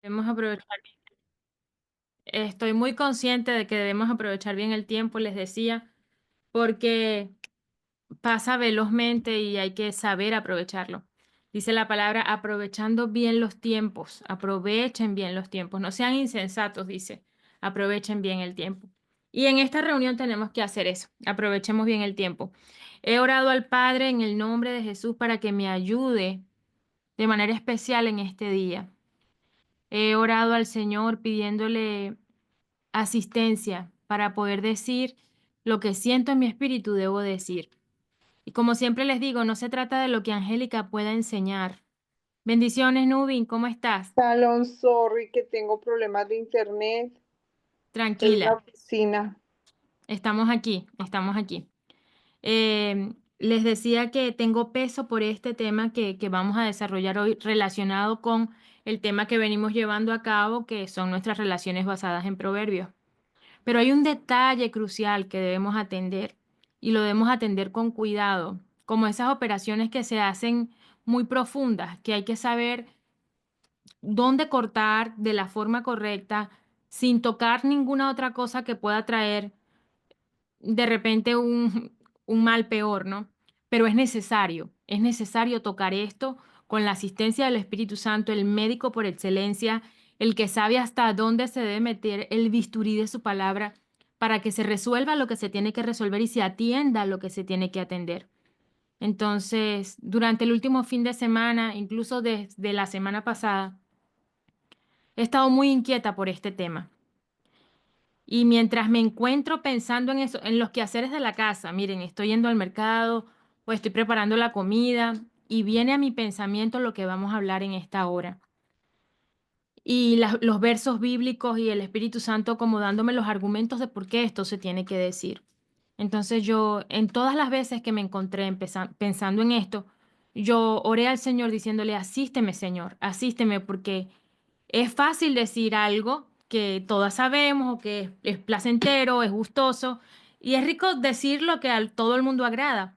Debemos aprovechar. Estoy muy consciente de que debemos aprovechar bien el tiempo, les decía, porque pasa velozmente y hay que saber aprovecharlo. Dice la palabra, aprovechando bien los tiempos, aprovechen bien los tiempos, no sean insensatos, dice, aprovechen bien el tiempo. Y en esta reunión tenemos que hacer eso, aprovechemos bien el tiempo. He orado al Padre en el nombre de Jesús para que me ayude de manera especial en este día. He orado al Señor pidiéndole asistencia para poder decir lo que siento en mi espíritu debo decir. Y como siempre les digo, no se trata de lo que Angélica pueda enseñar. Bendiciones, Nubin, ¿cómo estás? Salón, sorry que tengo problemas de internet en la Tranquila, oficina. estamos aquí, estamos aquí. Les decía que tengo peso por este tema que vamos a desarrollar hoy relacionado con el tema que venimos llevando a cabo, que son nuestras relaciones basadas en proverbios. Pero hay un detalle crucial que debemos atender y lo debemos atender con cuidado, como esas operaciones que se hacen muy profundas, que hay que saber dónde cortar de la forma correcta sin tocar ninguna otra cosa que pueda traer de repente un mal peor, ¿no? Pero es necesario tocar esto con la asistencia del Espíritu Santo, el médico por excelencia, el que sabe hasta dónde se debe meter el bisturí de su palabra para que se resuelva lo que se tiene que resolver y se atienda lo que se tiene que atender. Entonces, durante el último fin de semana, incluso desde la semana pasada, he estado muy inquieta por este tema. Y mientras me encuentro pensando en eso, en los quehaceres de la casa, miren, estoy yendo al mercado o estoy preparando la comida y viene a mi pensamiento lo que vamos a hablar en esta hora. Y los versos bíblicos y el Espíritu Santo como dándome los argumentos de por qué esto se tiene que decir. Entonces yo, en todas las veces que me encontré pensando en esto, yo oré al Señor diciéndole, asísteme, Señor, asísteme, porque es fácil decir algo que todas sabemos o que es placentero, es gustoso, y es rico decir lo que a todo el mundo agrada.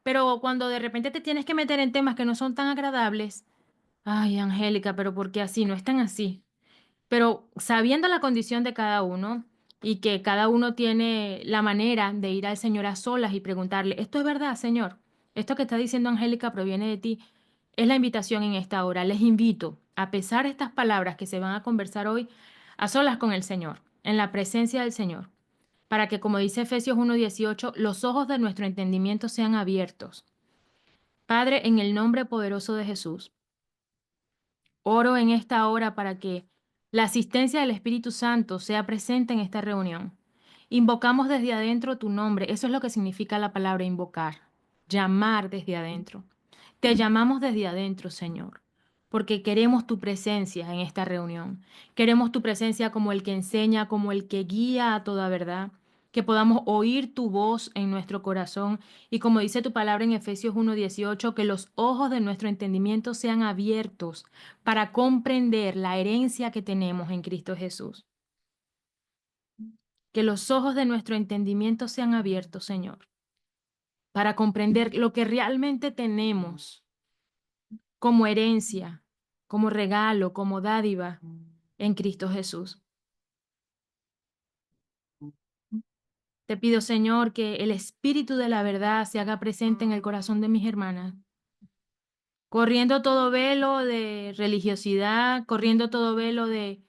Pero cuando de repente te tienes que meter en temas que no son tan agradables, ay, Angélica, pero ¿por qué así? No es tan así. Pero sabiendo la condición de cada uno y que cada uno tiene la manera de ir al Señor a solas y preguntarle, ¿esto es verdad, Señor? ¿Esto que está diciendo Angélica proviene de ti? Es la invitación en esta hora. Les invito, a pesar de estas palabras que se van a conversar hoy, a solas con el Señor, en la presencia del Señor, para que, como dice Efesios 1:18, los ojos de nuestro entendimiento sean abiertos. Padre, en el nombre poderoso de Jesús. Oro en esta hora para que la asistencia del Espíritu Santo sea presente en esta reunión. Invocamos desde adentro tu nombre. Eso es lo que significa la palabra invocar. Llamar desde adentro. Te llamamos desde adentro, Señor, porque queremos tu presencia en esta reunión. Queremos tu presencia como el que enseña, como el que guía a toda verdad. Que podamos oír tu voz en nuestro corazón y como dice tu palabra en Efesios 1:18, que los ojos de nuestro entendimiento sean abiertos para comprender la herencia que tenemos en Cristo Jesús. Que los ojos de nuestro entendimiento sean abiertos, Señor, para comprender lo que realmente tenemos como herencia, como regalo, como dádiva en Cristo Jesús. Te pido, Señor, que el Espíritu de la verdad se haga presente en el corazón de mis hermanas, corriendo todo velo de religiosidad, corriendo todo velo de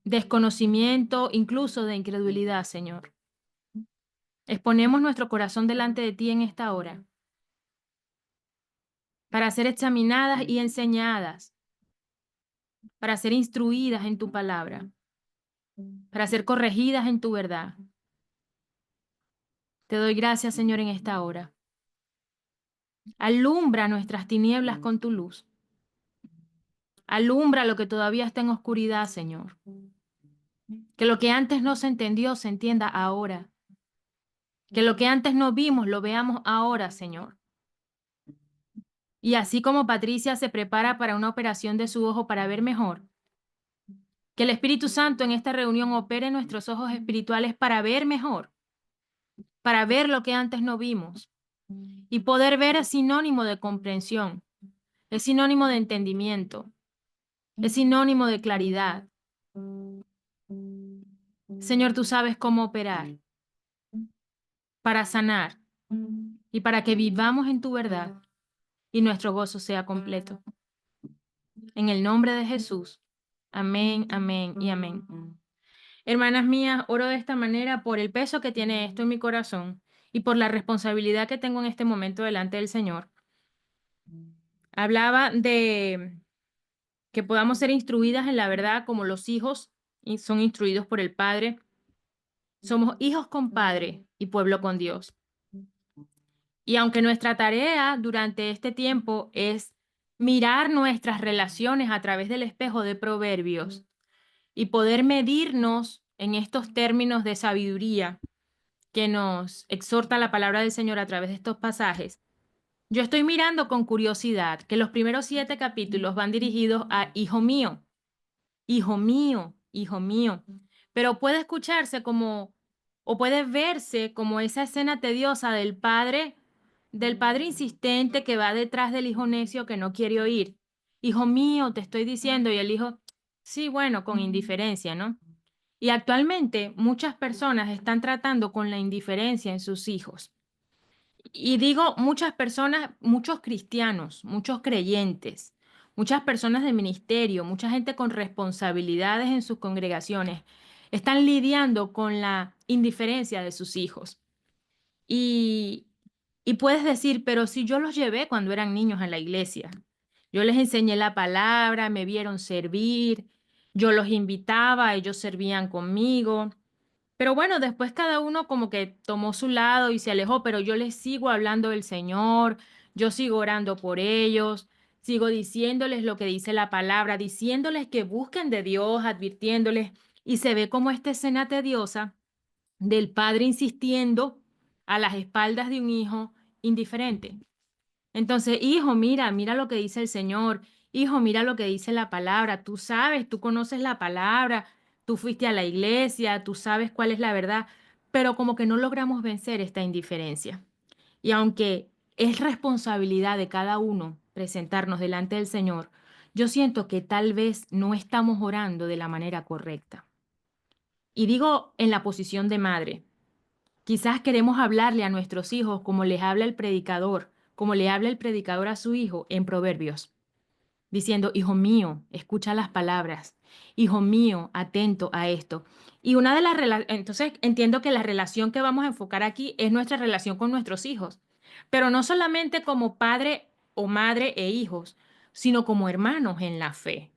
desconocimiento, incluso de incredulidad, Señor. Exponemos nuestro corazón delante de ti en esta hora para ser examinadas y enseñadas, para ser instruidas en tu palabra, para ser corregidas en tu verdad. Te doy gracias, Señor, en esta hora. Alumbra nuestras tinieblas con tu luz. Alumbra lo que todavía está en oscuridad, Señor. Que lo que antes no se entendió se entienda ahora. Que lo que antes no vimos lo veamos ahora, Señor. Y así como Patricia se prepara para una operación de su ojo para ver mejor, que el Espíritu Santo en esta reunión opere en nuestros ojos espirituales para ver mejor, para ver lo que antes no vimos. Y poder ver es sinónimo de comprensión, es sinónimo de entendimiento. es sinónimo de claridad. Señor, tú sabes cómo operar para sanar y para que vivamos en tu verdad y nuestro gozo sea completo. En el nombre de Jesús. Amén, amén y amén. Hermanas mías, oro de esta manera por el peso que tiene esto en mi corazón y por la responsabilidad que tengo en este momento delante del Señor. Hablaba de que podamos ser instruidas en la verdad como los hijos son instruidos por el Padre. Somos hijos con Padre y pueblo con Dios. Y aunque nuestra tarea durante este tiempo es mirar nuestras relaciones a través del espejo de Proverbios y poder medirnos en estos términos de sabiduría que nos exhorta la palabra del Señor a través de estos pasajes, yo estoy mirando con curiosidad que los primeros 7 capítulos van dirigidos a hijo mío, hijo mío, hijo mío. Pero puede escucharse como, o puede verse como esa escena tediosa del padre insistente que va detrás del hijo necio que no quiere oír. Hijo mío, te estoy diciendo, y el hijo, sí, bueno, con indiferencia, ¿no? Y actualmente muchas personas están tratando con la indiferencia en sus hijos. Y digo muchas personas, muchos cristianos, muchos creyentes, muchas personas de ministerio, mucha gente con responsabilidades en sus congregaciones, están lidiando con la indiferencia de sus hijos. Y, y puedes decir, pero si yo los llevé cuando eran niños a la iglesia, yo les enseñé la palabra, me vieron servir, yo los invitaba, ellos servían conmigo. Pero bueno, después cada uno como que tomó su lado y se alejó, pero yo les sigo hablando del Señor, yo sigo orando por ellos, sigo diciéndoles lo que dice la palabra, diciéndoles que busquen de Dios, advirtiéndoles, y se ve como esta escena tediosa del padre insistiendo a las espaldas de un hijo indiferente. Entonces, hijo, mira, mira lo que dice el Señor. Hijo, mira lo que dice la palabra. Tú sabes, tú conoces la palabra, tú fuiste a la iglesia, tú sabes cuál es la verdad, pero como que no logramos vencer esta indiferencia. Y aunque es responsabilidad de cada uno presentarnos delante del Señor, yo siento que tal vez no estamos orando de la manera correcta. Y digo en la posición de madre. Quizás queremos hablarle a nuestros hijos como les habla el predicador, como le habla el predicador a su hijo en Proverbios, diciendo, hijo mío, escucha las palabras, hijo mío, atento a esto. Y una de las entonces entiendo que la relación que vamos a enfocar aquí es nuestra relación con nuestros hijos, pero no solamente como padre o madre e hijos, sino como hermanos en la fe,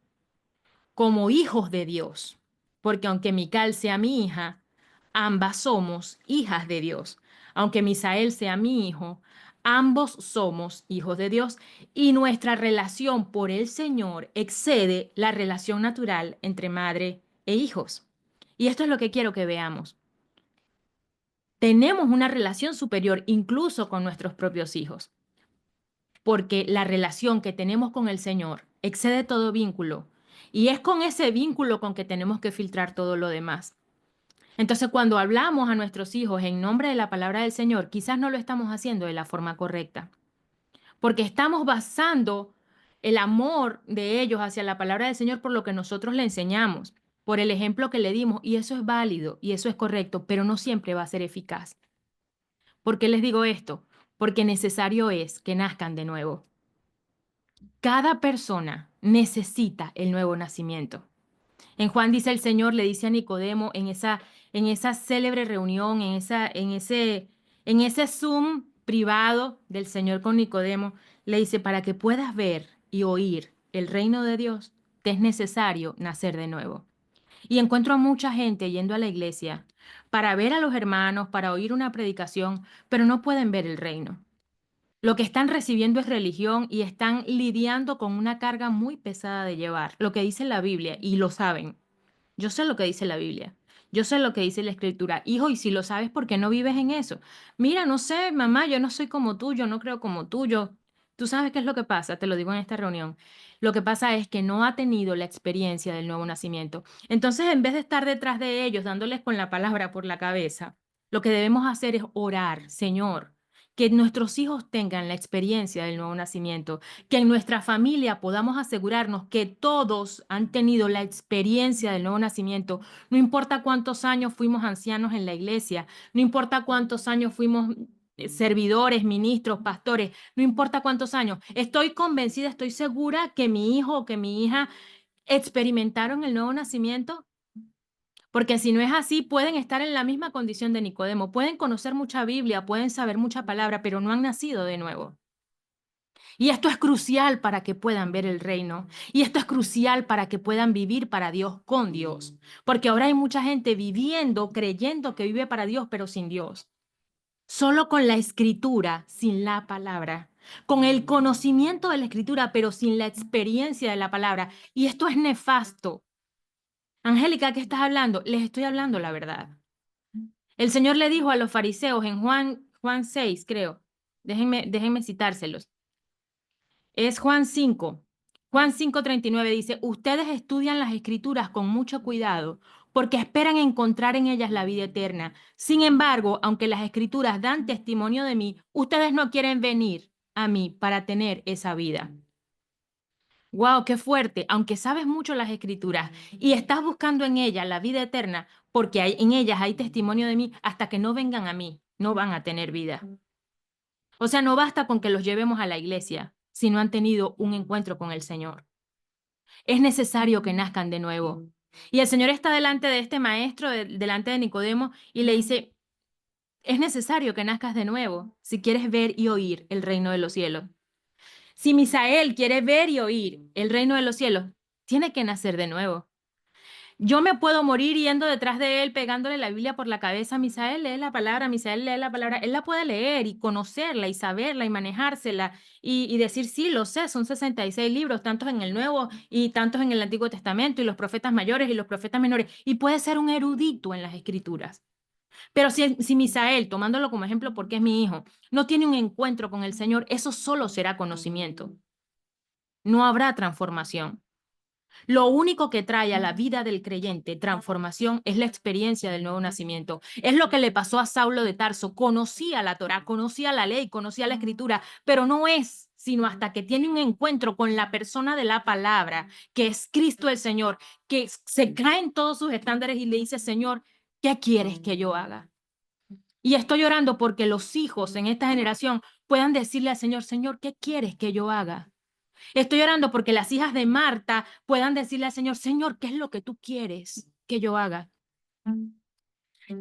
como hijos de Dios, porque aunque Mical sea mi hija, ambas somos hijas de Dios. Aunque Misael sea mi hijo, ambos somos hijos de Dios y nuestra relación por el Señor excede la relación natural entre madre e hijos. Y esto es lo que quiero que veamos. Tenemos una relación superior incluso con nuestros propios hijos, porque la relación que tenemos con el Señor excede todo vínculo y es con ese vínculo con que tenemos que filtrar todo lo demás. Entonces, cuando hablamos a nuestros hijos en nombre de la palabra del Señor, quizás no lo estamos haciendo de la forma correcta, porque estamos basando el amor de ellos hacia la palabra del Señor por lo que nosotros le enseñamos, por el ejemplo que le dimos, y eso es válido y eso es correcto, pero no siempre va a ser eficaz. ¿Por qué les digo esto? Porque necesario es que nazcan de nuevo. Cada persona necesita el nuevo nacimiento. En Juan dice el Señor, le dice a Nicodemo en esa célebre reunión, en ese Zoom privado del Señor con Nicodemo, le dice, para que puedas ver y oír el reino de Dios, te es necesario nacer de nuevo. Y encuentro a mucha gente yendo a la iglesia para ver a los hermanos, para oír una predicación, pero no pueden ver el reino. Lo que están recibiendo es religión y están lidiando con una carga muy pesada de llevar, lo que dice la Biblia, y lo saben. Yo sé lo que dice la Biblia. Yo sé lo que dice la Escritura. Hijo, y si lo sabes, ¿por qué no vives en eso? Mira, no sé, mamá, yo no soy como tú, yo no creo como tú, Tú sabes qué es lo que pasa, te lo digo en esta reunión. Lo que pasa es que no ha tenido la experiencia del nuevo nacimiento. Entonces, en vez de estar detrás de ellos, dándoles con la palabra por la cabeza, lo que debemos hacer es orar, Señor, que nuestros hijos tengan la experiencia del nuevo nacimiento, que en nuestra familia podamos asegurarnos que todos han tenido la experiencia del nuevo nacimiento. No importa cuántos años fuimos ancianos en la iglesia, no importa cuántos años fuimos servidores, ministros, pastores, no importa cuántos años. Estoy convencida, estoy segura que mi hijo o que mi hija experimentaron el nuevo nacimiento, porque si no es así, pueden estar en la misma condición de Nicodemo, pueden conocer mucha Biblia, pueden saber mucha palabra, pero no han nacido de nuevo. Y esto es crucial para que puedan ver el reino. Y esto es crucial para que puedan vivir para Dios con Dios. Porque ahora hay mucha gente viviendo, creyendo que vive para Dios, pero sin Dios. Solo con la escritura, sin la palabra. Con el conocimiento de la escritura, pero sin la experiencia de la palabra. Y esto es nefasto. Angélica, ¿qué estás hablando? Les estoy hablando la verdad. El Señor le dijo a los fariseos en Juan 6, creo. Déjenme citárselos. Es Juan 5. Juan 5:39 dice, ustedes estudian las escrituras con mucho cuidado porque esperan encontrar en ellas la vida eterna. Sin embargo, aunque las escrituras dan testimonio de mí, ustedes no quieren venir a mí para tener esa vida. Wow, qué fuerte. Aunque sabes mucho las escrituras y estás buscando en ellas la vida eterna, porque en ellas hay testimonio de mí, hasta que no vengan a mí, no van a tener vida. O sea, no basta con que los llevemos a la iglesia si no han tenido un encuentro con el Señor. Es necesario que nazcan de nuevo. Y el Señor está delante de este maestro, delante de Nicodemo, y le dice, es necesario que nazcas de nuevo si quieres ver y oír el reino de los cielos. Si Misael quiere ver y oír el reino de los cielos, tiene que nacer de nuevo. Yo me puedo morir yendo detrás de él, pegándole la Biblia por la cabeza. Misael lee la palabra, Misael lee la palabra. Él la puede leer y conocerla y saberla y manejársela y decir, sí, lo sé, son 66 libros, tantos en el Nuevo y tantos en el Antiguo Testamento y los profetas mayores y los profetas menores. Y puede ser un erudito en las escrituras. Pero si Misael, tomándolo como ejemplo porque es mi hijo, no tiene un encuentro con el Señor, eso solo será conocimiento. No habrá transformación. Lo único que trae a la vida del creyente transformación es la experiencia del nuevo nacimiento. Es lo que le pasó a Saulo de Tarso. Conocía la Torá, conocía la ley, conocía la escritura, pero no es sino hasta que tiene un encuentro con la persona de la palabra, que es Cristo el Señor, que se cae en todos sus estándares y le dice, Señor, ¿qué quieres que yo haga? Y estoy orando porque los hijos en esta generación puedan decirle al Señor, Señor, ¿qué quieres que yo haga? Estoy orando porque las hijas de Marta puedan decirle al Señor, Señor, ¿qué es lo que tú quieres que yo haga?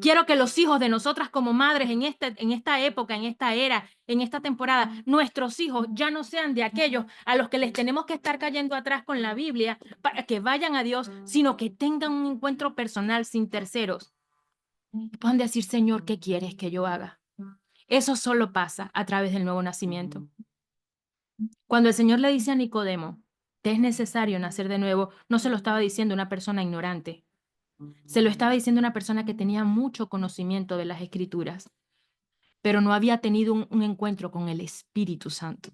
Quiero que los hijos de nosotras como madres en esta época, en esta era, en esta temporada, nuestros hijos ya no sean de aquellos a los que les tenemos que estar cayendo atrás con la Biblia para que vayan a Dios, sino que tengan un encuentro personal sin terceros. Y puedan decir, Señor, ¿qué quieres que yo haga? Eso solo pasa a través del nuevo nacimiento. Cuando el Señor le dice a Nicodemo, te es necesario nacer de nuevo, no se lo estaba diciendo una persona ignorante, se lo estaba diciendo una persona que tenía mucho conocimiento de las Escrituras, pero no había tenido un encuentro con el Espíritu Santo,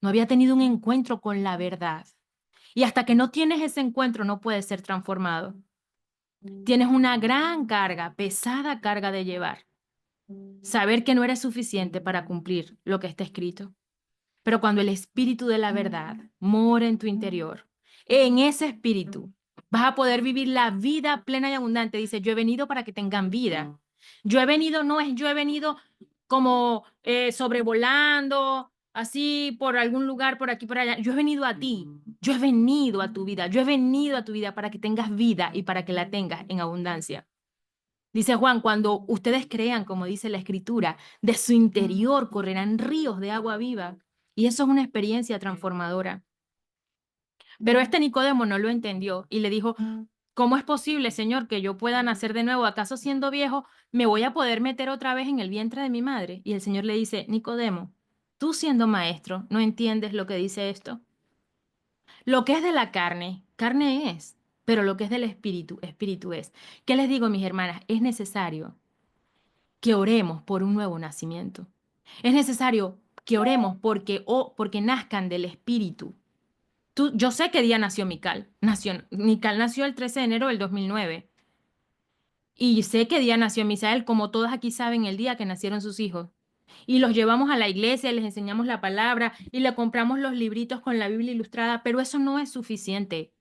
no había tenido un encuentro con la verdad. Y hasta que no tienes ese encuentro no puedes ser transformado. Tienes una gran carga, pesada carga de llevar. Saber que no eres suficiente para cumplir lo que está escrito. Pero cuando el espíritu de la verdad mora en tu interior, en ese espíritu vas a poder vivir la vida plena y abundante. Dice, yo he venido para que tengan vida. Yo he venido, no es yo he venido como sobrevolando, así por algún lugar, por aquí, por allá. Yo he venido a ti. Yo he venido a tu vida. Yo he venido a tu vida para que tengas vida y para que la tengas en abundancia. Dice Juan, cuando ustedes crean, como dice la escritura, de su interior correrán ríos de agua viva. Y eso es una experiencia transformadora. Pero este Nicodemo no lo entendió y le dijo, ¿cómo es posible, Señor, que yo pueda nacer de nuevo? ¿Acaso siendo viejo me voy a poder meter otra vez en el vientre de mi madre? Y el Señor le dice, Nicodemo, tú siendo maestro, ¿no entiendes lo que dice esto? Lo que es de la carne, carne es, pero lo que es del espíritu, espíritu es. ¿Qué les digo, mis hermanas? Es necesario que oremos por un nuevo nacimiento. Es necesario que oremos porque nazcan del Espíritu. Yo sé qué día nació Mical. Mical nació el 13 de enero del 2009. Y sé qué día nació Misael, como todas aquí saben el día que nacieron sus hijos. y los llevamos a la iglesia, les enseñamos la palabra y le compramos los libritos con la Biblia ilustrada, pero eso no es suficiente.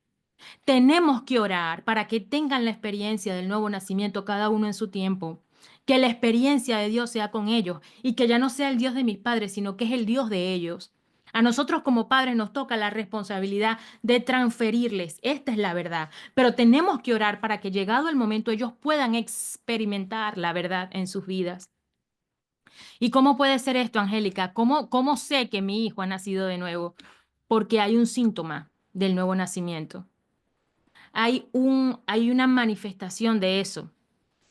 Tenemos que orar para que tengan la experiencia del nuevo nacimiento cada uno en su tiempo. Que la experiencia de Dios sea con ellos y que ya no sea el Dios de mis padres, sino que es el Dios de ellos. A nosotros como padres nos toca la responsabilidad de transferirles, esta es la verdad, pero tenemos que orar para que llegado el momento ellos puedan experimentar la verdad en sus vidas. ¿Y cómo puede ser esto, Angélica? ¿Cómo sé que mi hijo ha nacido de nuevo? Porque hay un síntoma del nuevo nacimiento. Hay una manifestación de eso.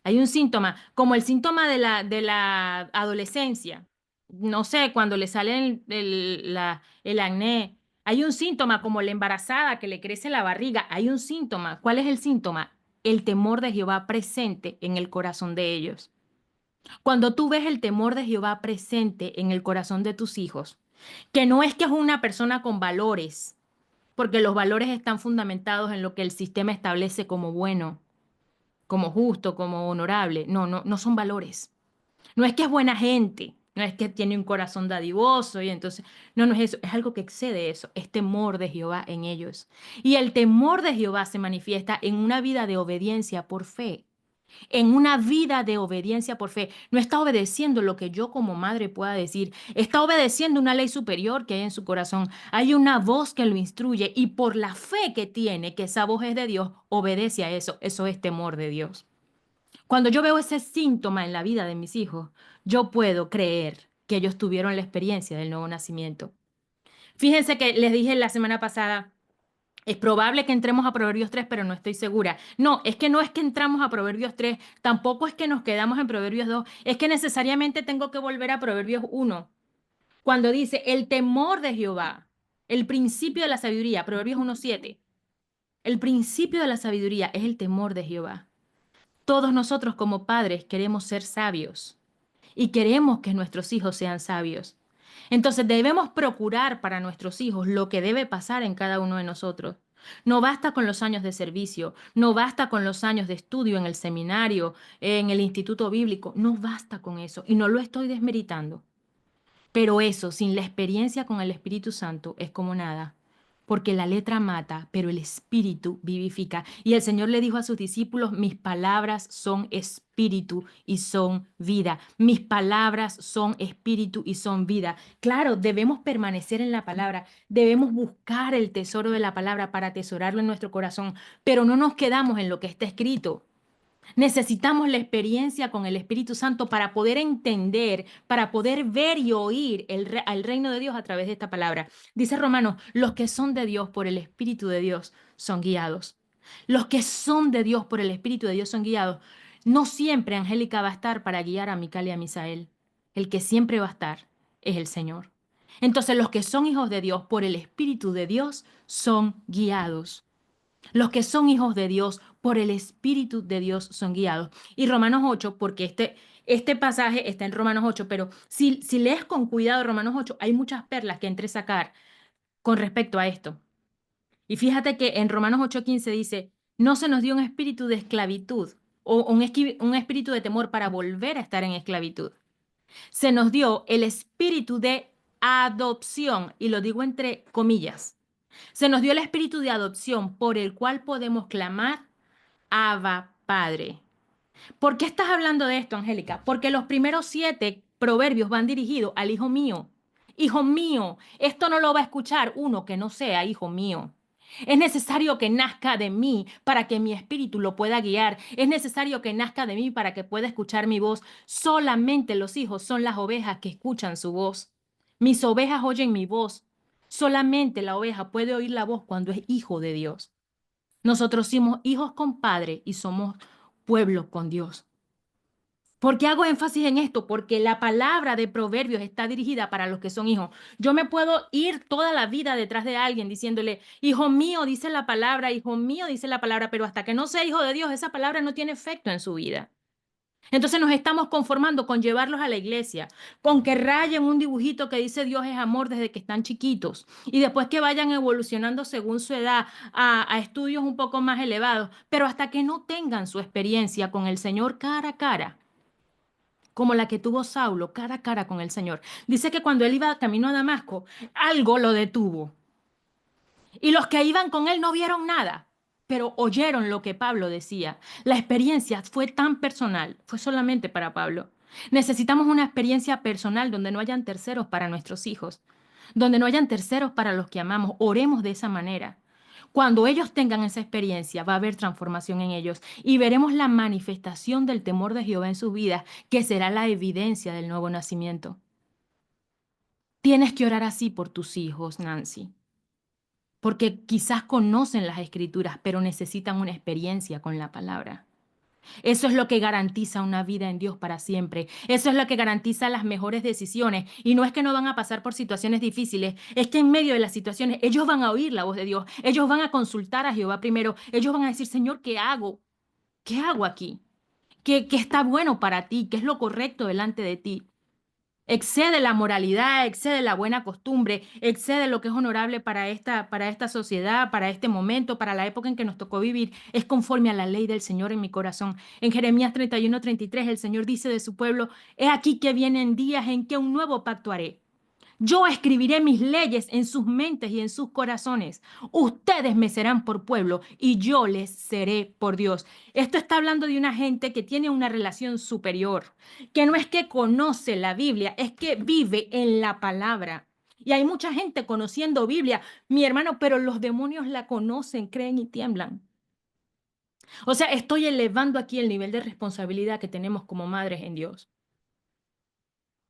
Hay un síntoma, como el síntoma de la adolescencia. No sé, cuando le sale el acné. Hay un síntoma como la embarazada que le crece la barriga. Hay un síntoma. ¿Cuál es el síntoma? El temor de Jehová presente en el corazón de ellos. Cuando tú ves el temor de Jehová presente en el corazón de tus hijos, que no es que es una persona con valores, porque los valores están fundamentados en lo que el sistema establece como bueno, como justo, como honorable. No, no, no son valores. No es que es buena gente, no es que tiene un corazón dadivoso y entonces, no, no es eso, es algo que excede eso, es temor de Jehová en ellos. Y el temor de Jehová se manifiesta en una vida de obediencia por fe. En una vida de obediencia por fe. No está obedeciendo lo que yo como madre pueda decir. Está obedeciendo una ley superior que hay en su corazón. Hay una voz que lo instruye y por la fe que tiene, que esa voz es de Dios, obedece a eso. Eso es temor de Dios. Cuando yo veo ese síntoma en la vida de mis hijos, yo puedo creer que ellos tuvieron la experiencia del nuevo nacimiento. Fíjense que les dije la semana pasada, es probable que entremos a Proverbios 3, pero no estoy segura. No, es que no es que entramos a Proverbios 3, tampoco es que nos quedamos en Proverbios 2, es que necesariamente tengo que volver a Proverbios 1, cuando dice el temor de Jehová, el principio de la sabiduría, Proverbios 1:7. El principio de la sabiduría es el temor de Jehová. Todos nosotros como padres queremos ser sabios y queremos que nuestros hijos sean sabios. Entonces debemos procurar para nuestros hijos lo que debe pasar en cada uno de nosotros. No basta con los años de servicio, no basta con los años de estudio en el seminario, en el instituto bíblico, no basta con eso y no lo estoy desmeritando. Pero eso, sin la experiencia con el Espíritu Santo, es como nada. Porque la letra mata, pero el Espíritu vivifica. Y el Señor le dijo a sus discípulos, mis palabras son espíritu y son vida. Mis palabras son espíritu y son vida. Claro, debemos permanecer en la palabra, debemos buscar el tesoro de la palabra para atesorarlo en nuestro corazón, pero no nos quedamos en lo que está escrito. Necesitamos la experiencia con el Espíritu Santo para poder entender, para poder ver y oír al reino de Dios a través de esta palabra. Dice Romanos, los que son de Dios por el Espíritu de Dios son guiados. Los que son de Dios por el Espíritu de Dios son guiados. No siempre Angélica va a estar para guiar a Mical y a Misael. El que siempre va a estar es el Señor. Entonces los que son hijos de Dios por el Espíritu de Dios son guiados. Los que son hijos de Dios por el Espíritu de Dios son guiados. Y Romanos 8, porque este pasaje está en Romanos 8, pero si lees con cuidado Romanos 8, hay muchas perlas que entresacar con respecto a esto. Y fíjate que en Romanos 8:15 dice, no se nos dio un espíritu de esclavitud o un espíritu de temor para volver a estar en esclavitud. Se nos dio el espíritu de adopción, y lo digo entre comillas. Se nos dio el espíritu de adopción por el cual podemos clamar, Abba, Padre. ¿Por qué estás hablando de esto, Angélica? Porque los primeros 7 proverbios van dirigidos al hijo mío. Hijo mío, esto no lo va a escuchar uno que no sea hijo mío. Es necesario que nazca de mí para que mi espíritu lo pueda guiar. Es necesario que nazca de mí para que pueda escuchar mi voz. Solamente los hijos son las ovejas que escuchan su voz. Mis ovejas oyen mi voz. Solamente la oveja puede oír la voz cuando es hijo de Dios. Nosotros somos hijos con Padre y somos pueblo con Dios. ¿Por qué hago énfasis en esto? Porque la palabra de Proverbios está dirigida para los que son hijos. Yo me puedo ir toda la vida detrás de alguien diciéndole, hijo mío, dice la palabra, hijo mío, dice la palabra, pero hasta que no sea hijo de Dios, esa palabra no tiene efecto en su vida. Entonces nos estamos conformando con llevarlos a la iglesia, con que rayen un dibujito que dice Dios es amor desde que están chiquitos y después que vayan evolucionando según su edad a estudios un poco más elevados, pero hasta que no tengan su experiencia con el Señor cara a cara, como la que tuvo Saulo cara a cara con el Señor. Dice que cuando él iba camino a Damasco, algo lo detuvo. Y los que iban con él no vieron nada, pero oyeron lo que Pablo decía. La experiencia fue tan personal, fue solamente para Pablo. Necesitamos una experiencia personal donde no hayan terceros para nuestros hijos, donde no hayan terceros para los que amamos. Oremos de esa manera. Cuando ellos tengan esa experiencia, va a haber transformación en ellos y veremos la manifestación del temor de Jehová en sus vidas, que será la evidencia del nuevo nacimiento. Tienes que orar así por tus hijos, Nancy, porque quizás conocen las escrituras, pero necesitan una experiencia con la palabra. Eso es lo que garantiza una vida en Dios para siempre. Eso es lo que garantiza las mejores decisiones. Y no es que no van a pasar por situaciones difíciles, es que en medio de las situaciones ellos van a oír la voz de Dios. Ellos van a consultar a Jehová primero. Ellos van a decir, Señor, ¿qué hago? ¿Qué hago aquí? ¿Qué está bueno para ti? ¿Qué es lo correcto delante de ti? Excede la moralidad, excede la buena costumbre, excede lo que es honorable para esta sociedad, para este momento, para la época en que nos tocó vivir. Es conforme a la ley del Señor en mi corazón. En Jeremías 31:33 el Señor dice de su pueblo, he aquí que vienen días en que un nuevo pacto haré. Yo escribiré mis leyes en sus mentes y en sus corazones. Ustedes me serán por pueblo y yo les seré por Dios. Esto está hablando de una gente que tiene una relación superior, que no es que conoce la Biblia, es que vive en la palabra. Y hay mucha gente conociendo Biblia, mi hermano, pero los demonios la conocen, creen y tiemblan. O sea, estoy elevando aquí el nivel de responsabilidad que tenemos como madres en Dios.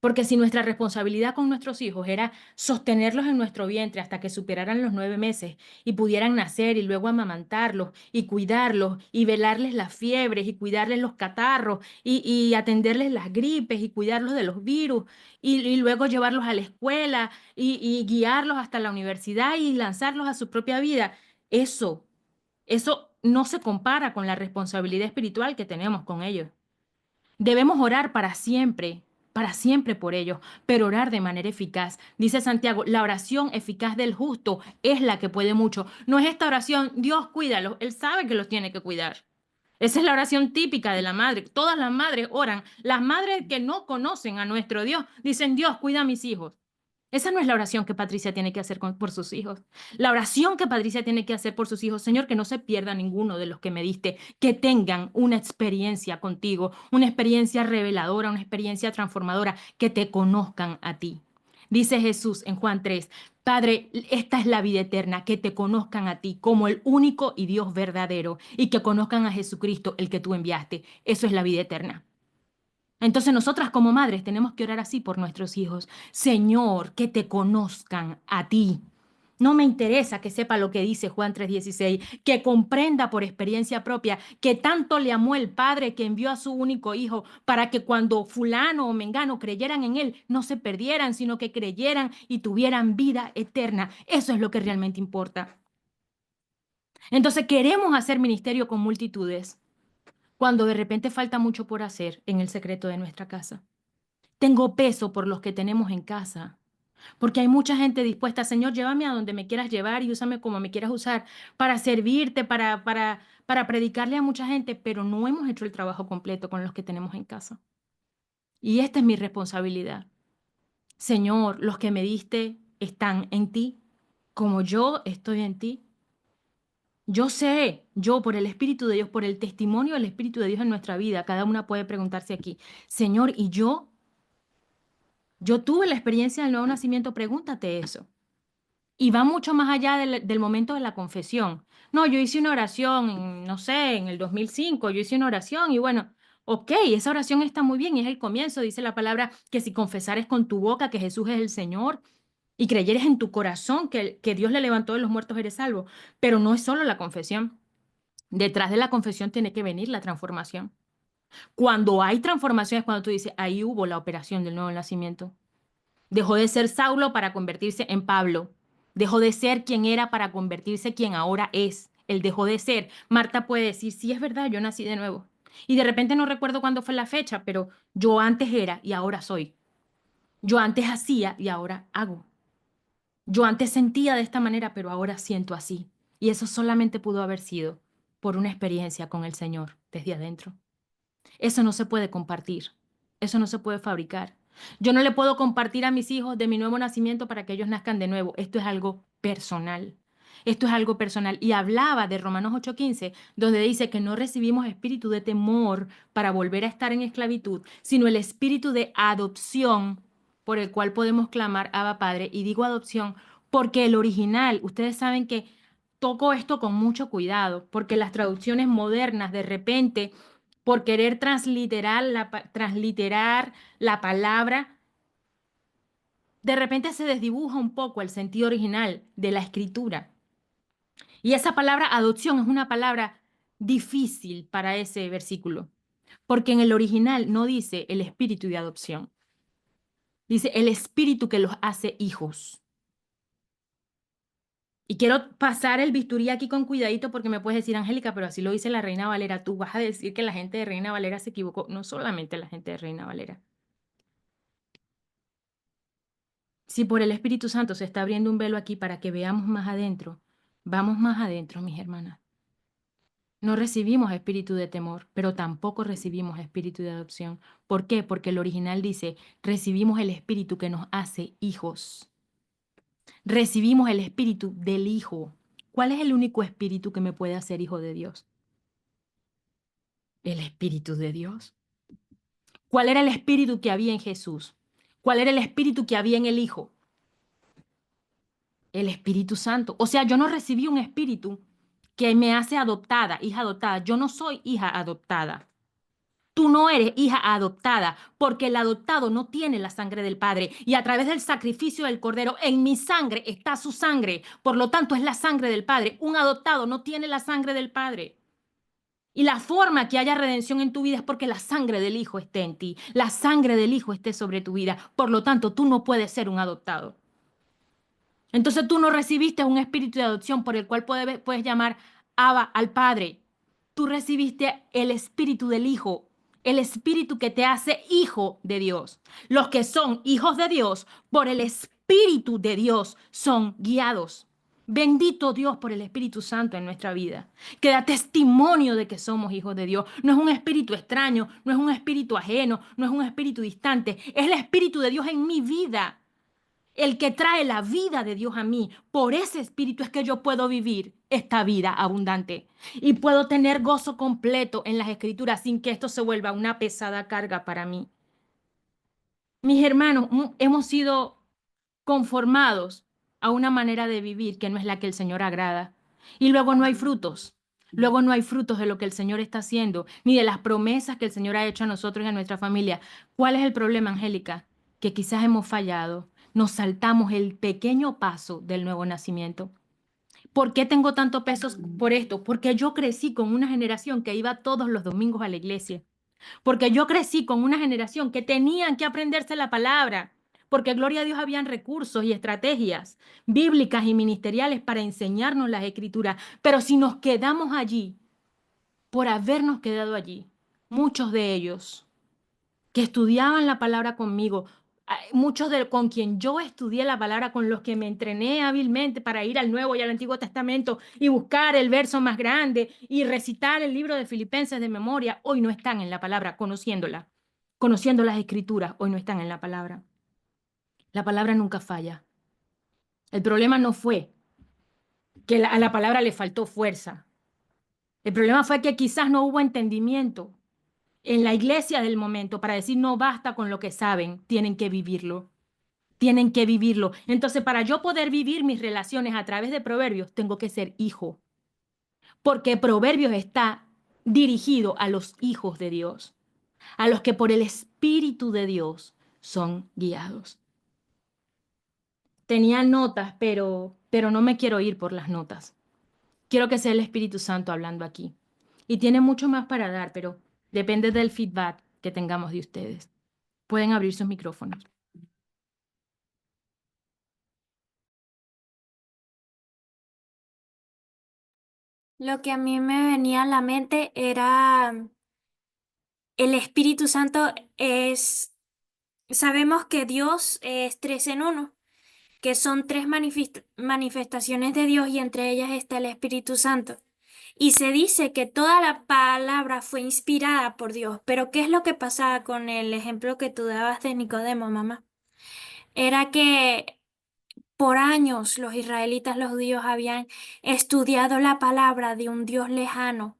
Porque si nuestra responsabilidad con nuestros hijos era sostenerlos en nuestro vientre hasta que superaran los 9 meses y pudieran nacer y luego amamantarlos y cuidarlos y velarles las fiebres y cuidarles los catarros y atenderles las gripes y cuidarlos de los virus y luego llevarlos a la escuela y guiarlos hasta la universidad y lanzarlos a su propia vida, eso no se compara con la responsabilidad espiritual que tenemos con ellos. Debemos orar para siempre por ellos, pero orar de manera eficaz. Dice Santiago, la oración eficaz del justo es la que puede mucho. No es esta oración, Dios cuídalos, Él sabe que los tiene que cuidar. Esa es la oración típica de la madre. Todas las madres oran. Las madres que no conocen a nuestro Dios dicen, Dios, cuida a mis hijos. Esa no es la oración que Patricia tiene que hacer por sus hijos. La oración que Patricia tiene que hacer por sus hijos, Señor, que no se pierda ninguno de los que me diste, que tengan una experiencia contigo, una experiencia reveladora, una experiencia transformadora, que te conozcan a ti. Dice Jesús en Juan 3, Padre, esta es la vida eterna, que te conozcan a ti como el único y Dios verdadero y que conozcan a Jesucristo, el que tú enviaste. Eso es la vida eterna. Entonces nosotras como madres tenemos que orar así por nuestros hijos. Señor, que te conozcan a ti. No me interesa que sepa lo que dice Juan 3:16, que comprenda por experiencia propia que tanto le amó el Padre que envió a su único hijo para que cuando fulano o mengano creyeran en él, no se perdieran, sino que creyeran y tuvieran vida eterna. Eso es lo que realmente importa. Entonces queremos hacer ministerio con multitudes cuando de repente falta mucho por hacer en el secreto de nuestra casa. Tengo peso por los que tenemos en casa, porque hay mucha gente dispuesta, Señor, llévame a donde me quieras llevar y úsame como me quieras usar para servirte, para predicarle a mucha gente, pero no hemos hecho el trabajo completo con los que tenemos en casa. Y esta es mi responsabilidad. Señor, los que me diste están en ti, como yo estoy en ti. Yo sé, yo por el Espíritu de Dios, por el testimonio del Espíritu de Dios en nuestra vida, cada una puede preguntarse aquí, Señor, ¿y yo? Yo tuve la experiencia del nuevo nacimiento, pregúntate eso. Y va mucho más allá del momento de la confesión. No, yo hice una oración, no sé, en el 2005, yo hice una oración y bueno, ok, esa oración está muy bien y es el comienzo, dice la palabra, que si confesares con tu boca que Jesús es el Señor y creyeres en tu corazón que Dios le levantó de los muertos, eres salvo. Pero no es solo la confesión. Detrás de la confesión tiene que venir la transformación. Cuando hay transformación es cuando tú dices, ahí hubo la operación del nuevo nacimiento. Dejó de ser Saulo para convertirse en Pablo. Dejó de ser quien era para convertirse quien ahora es. Él dejó de ser. Marta puede decir, sí, es verdad, yo nací de nuevo. Y de repente no recuerdo cuándo fue la fecha, pero yo antes era y ahora soy. Yo antes hacía y ahora hago. Yo antes sentía de esta manera, pero ahora siento así. Y eso solamente pudo haber sido por una experiencia con el Señor desde adentro. Eso no se puede compartir. Eso no se puede fabricar. Yo no le puedo compartir a mis hijos de mi nuevo nacimiento para que ellos nazcan de nuevo. Esto es algo personal. Esto es algo personal. Y hablaba de Romanos 8:15, donde dice que no recibimos espíritu de temor para volver a estar en esclavitud, sino el espíritu de adopción por el cual podemos clamar Abba Padre. Y digo adopción porque el original, ustedes saben que toco esto con mucho cuidado, porque las traducciones modernas de repente por querer transliterar la palabra, de repente se desdibuja un poco el sentido original de la escritura. Y esa palabra adopción es una palabra difícil para ese versículo, porque en el original no dice el espíritu de adopción, dice el espíritu que los hace hijos. Y quiero pasar el bisturí aquí con cuidadito porque me puedes decir, Angélica, pero así lo dice la Reina Valera. Tú vas a decir que la gente de Reina Valera se equivocó. No solamente la gente de Reina Valera. Si por el Espíritu Santo se está abriendo un velo aquí para que veamos más adentro, vamos más adentro, mis hermanas. No recibimos espíritu de temor, pero tampoco recibimos espíritu de adopción. ¿Por qué? Porque el original dice, recibimos el espíritu que nos hace hijos. Recibimos el espíritu del Hijo. ¿Cuál es el único espíritu que me puede hacer hijo de Dios? El Espíritu de Dios. ¿Cuál era el espíritu que había en Jesús? ¿Cuál era el espíritu que había en el Hijo? El Espíritu Santo. O sea, yo no recibí un espíritu que me hace adoptada, hija adoptada. Yo no soy hija adoptada. Tú no eres hija adoptada porque el adoptado no tiene la sangre del Padre y a través del sacrificio del Cordero en mi sangre está su sangre. Por lo tanto, es la sangre del Padre. Un adoptado no tiene la sangre del Padre. Y la forma que haya redención en tu vida es porque la sangre del Hijo esté en ti. La sangre del Hijo esté sobre tu vida. Por lo tanto, tú no puedes ser un adoptado. Entonces tú no recibiste un espíritu de adopción por el cual puedes llamar Abba al Padre. Tú recibiste el espíritu del Hijo, el espíritu que te hace hijo de Dios. Los que son hijos de Dios por el espíritu de Dios son guiados. Bendito Dios por el Espíritu Santo en nuestra vida, que da testimonio de que somos hijos de Dios. No es un espíritu extraño, no es un espíritu ajeno, no es un espíritu distante, es el Espíritu de Dios en mi vida, el que trae la vida de Dios a mí. Por ese espíritu es que yo puedo vivir esta vida abundante y puedo tener gozo completo en las escrituras sin que esto se vuelva una pesada carga para mí. Mis hermanos, hemos sido conformados a una manera de vivir que no es la que el Señor agrada. Y luego no hay frutos. Luego no hay frutos de lo que el Señor está haciendo, ni de las promesas que el Señor ha hecho a nosotros y a nuestra familia. ¿Cuál es el problema, Angélica? Que quizás hemos fallado. Nos saltamos el pequeño paso del nuevo nacimiento. ¿Por qué tengo tanto peso por esto? Porque yo crecí con una generación que iba todos los domingos a la iglesia. Porque yo crecí con una generación que tenían que aprenderse la palabra, porque gloria a Dios habían recursos y estrategias bíblicas y ministeriales para enseñarnos las escrituras. Pero si nos quedamos allí, por habernos quedado allí, muchos de ellos que estudiaban la palabra conmigo, muchos de con quien yo estudié la palabra, con los que me entrené hábilmente para ir al Nuevo y al Antiguo Testamento y buscar el verso más grande y recitar el libro de Filipenses de memoria, hoy no están en la palabra, conociéndola, conociendo las escrituras, hoy no están en la palabra. La palabra nunca falla. El problema no fue que a la palabra le faltó fuerza. El problema fue que quizás no hubo entendimiento en la iglesia del momento para decir no basta con lo que saben, tienen que vivirlo. Tienen que vivirlo. Entonces, para yo poder vivir mis relaciones a través de Proverbios, tengo que ser hijo. Porque Proverbios está dirigido a los hijos de Dios, a los que por el Espíritu de Dios son guiados. Tenía notas, pero no me quiero ir por las notas. Quiero que sea el Espíritu Santo hablando aquí. Y tiene mucho más para dar, pero depende del feedback que tengamos de ustedes. Pueden abrir sus micrófonos. Lo que a mí me venía a la mente era el Espíritu Santo sabemos que Dios es tres en uno, que son tres manifestaciones de Dios y entre ellas está el Espíritu Santo. Y se dice que toda la palabra fue inspirada por Dios. Pero ¿qué es lo que pasaba con el ejemplo que tú dabas de Nicodemo, mamá? Era que por años los israelitas, los judíos, habían estudiado la palabra de un Dios lejano,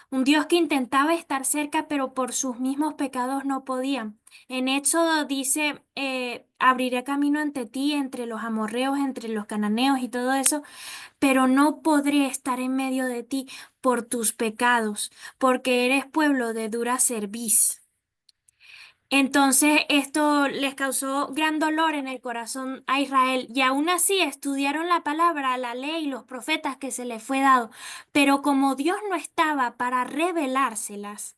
un Dios que intentaba estar cerca, pero por sus mismos pecados no podían. En Éxodo dice, abriré camino ante ti, entre los amorreos, entre los cananeos y todo eso, pero no podré estar en medio de ti por tus pecados, porque eres pueblo de dura cerviz. Entonces esto les causó gran dolor en el corazón a Israel y aún así estudiaron la palabra, la ley y los profetas que se les fue dado. Pero como Dios no estaba para revelárselas,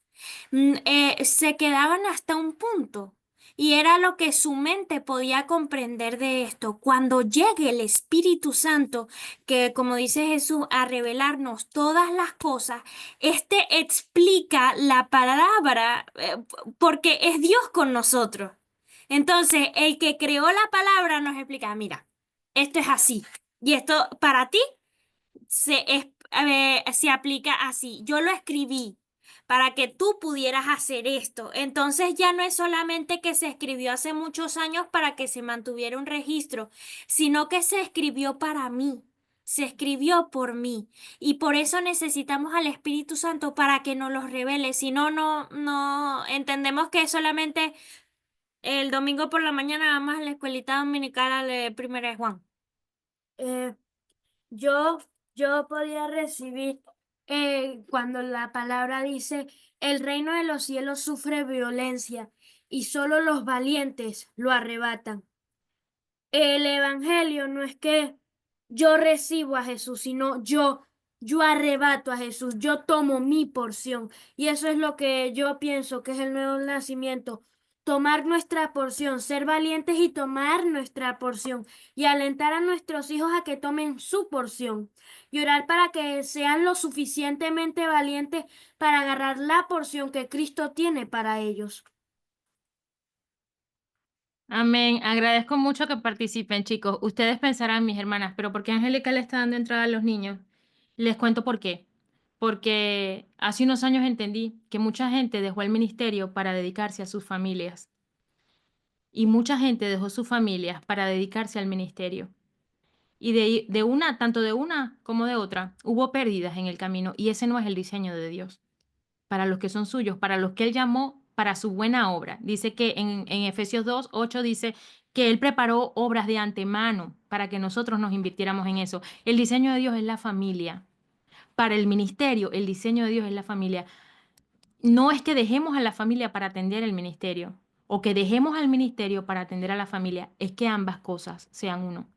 se quedaban hasta un punto. Y era lo que su mente podía comprender de esto. Cuando llegue el Espíritu Santo, que como dice Jesús, a revelarnos todas las cosas, este explica la palabra, porque es Dios con nosotros. Entonces, el que creó la palabra nos explica, mira, esto es así. Y esto para ti se aplica así. Yo lo escribí para que tú pudieras hacer esto. Entonces ya no es solamente que se escribió hace muchos años para que se mantuviera un registro, sino que se escribió para mí. Se escribió por mí y por eso necesitamos al Espíritu Santo para que nos los revele. Si no, no entendemos que solamente el domingo por la mañana vamos a la escuelita dominical a leer Primera de Juan. Eh, yo, yo podía recibir cuando la palabra dice, el reino de los cielos sufre violencia y solo los valientes lo arrebatan. El evangelio no es que yo recibo a Jesús, sino yo arrebato a Jesús, yo tomo mi porción. Y eso es lo que yo pienso que es el nuevo nacimiento. Tomar nuestra porción, ser valientes y tomar nuestra porción y alentar a nuestros hijos a que tomen su porción y orar para que sean lo suficientemente valientes para agarrar la porción que Cristo tiene para ellos. Amén. Agradezco mucho que participen, chicos. Ustedes pensarán, mis hermanas, pero ¿por qué Angélica le está dando entrada a los niños? Les cuento por qué. Porque hace unos años entendí que mucha gente dejó el ministerio para dedicarse a sus familias. Y mucha gente dejó sus familias para dedicarse al ministerio. Y de una, tanto de una como de otra, hubo pérdidas en el camino. Y ese no es el diseño de Dios para los que son suyos, para los que Él llamó para su buena obra. Dice que en Efesios 2:8 dice que Él preparó obras de antemano para que nosotros nos invirtiéramos en eso. El diseño de Dios es la familia. Para el ministerio, el diseño de Dios es la familia. No es que dejemos a la familia para atender el ministerio o que dejemos al ministerio para atender a la familia, es que ambas cosas sean uno.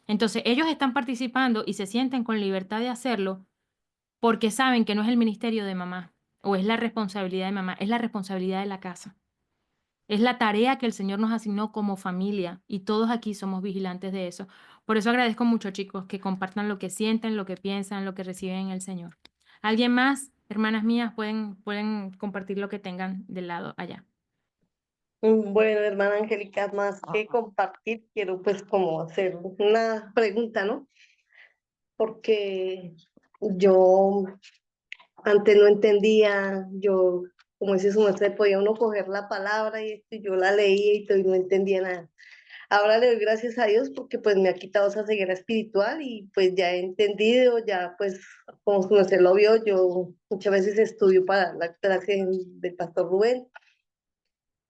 Entonces, ellos están participando y se sienten con libertad de hacerlo porque saben que no es el ministerio de mamá o es la responsabilidad de mamá, es la responsabilidad de la casa. Es la tarea que el Señor nos asignó como familia y todos aquí somos vigilantes de eso. Por eso agradezco mucho, chicos, que compartan lo que sienten, lo que piensan, lo que reciben en el Señor. ¿Alguien más, hermanas mías, pueden compartir lo que tengan del lado allá? Bueno, hermana Angélica, más que compartir, quiero pues como hacer una pregunta, ¿no? Porque yo antes no entendía, yo, como dice su maestra, podía uno coger la palabra y esto, y yo la leía y todo, y no entendía nada. Ahora le doy gracias a Dios porque pues me ha quitado esa ceguera espiritual y pues ya he entendido, ya pues como su maestra lo vio, yo muchas veces estudio para la clase del pastor Rubén,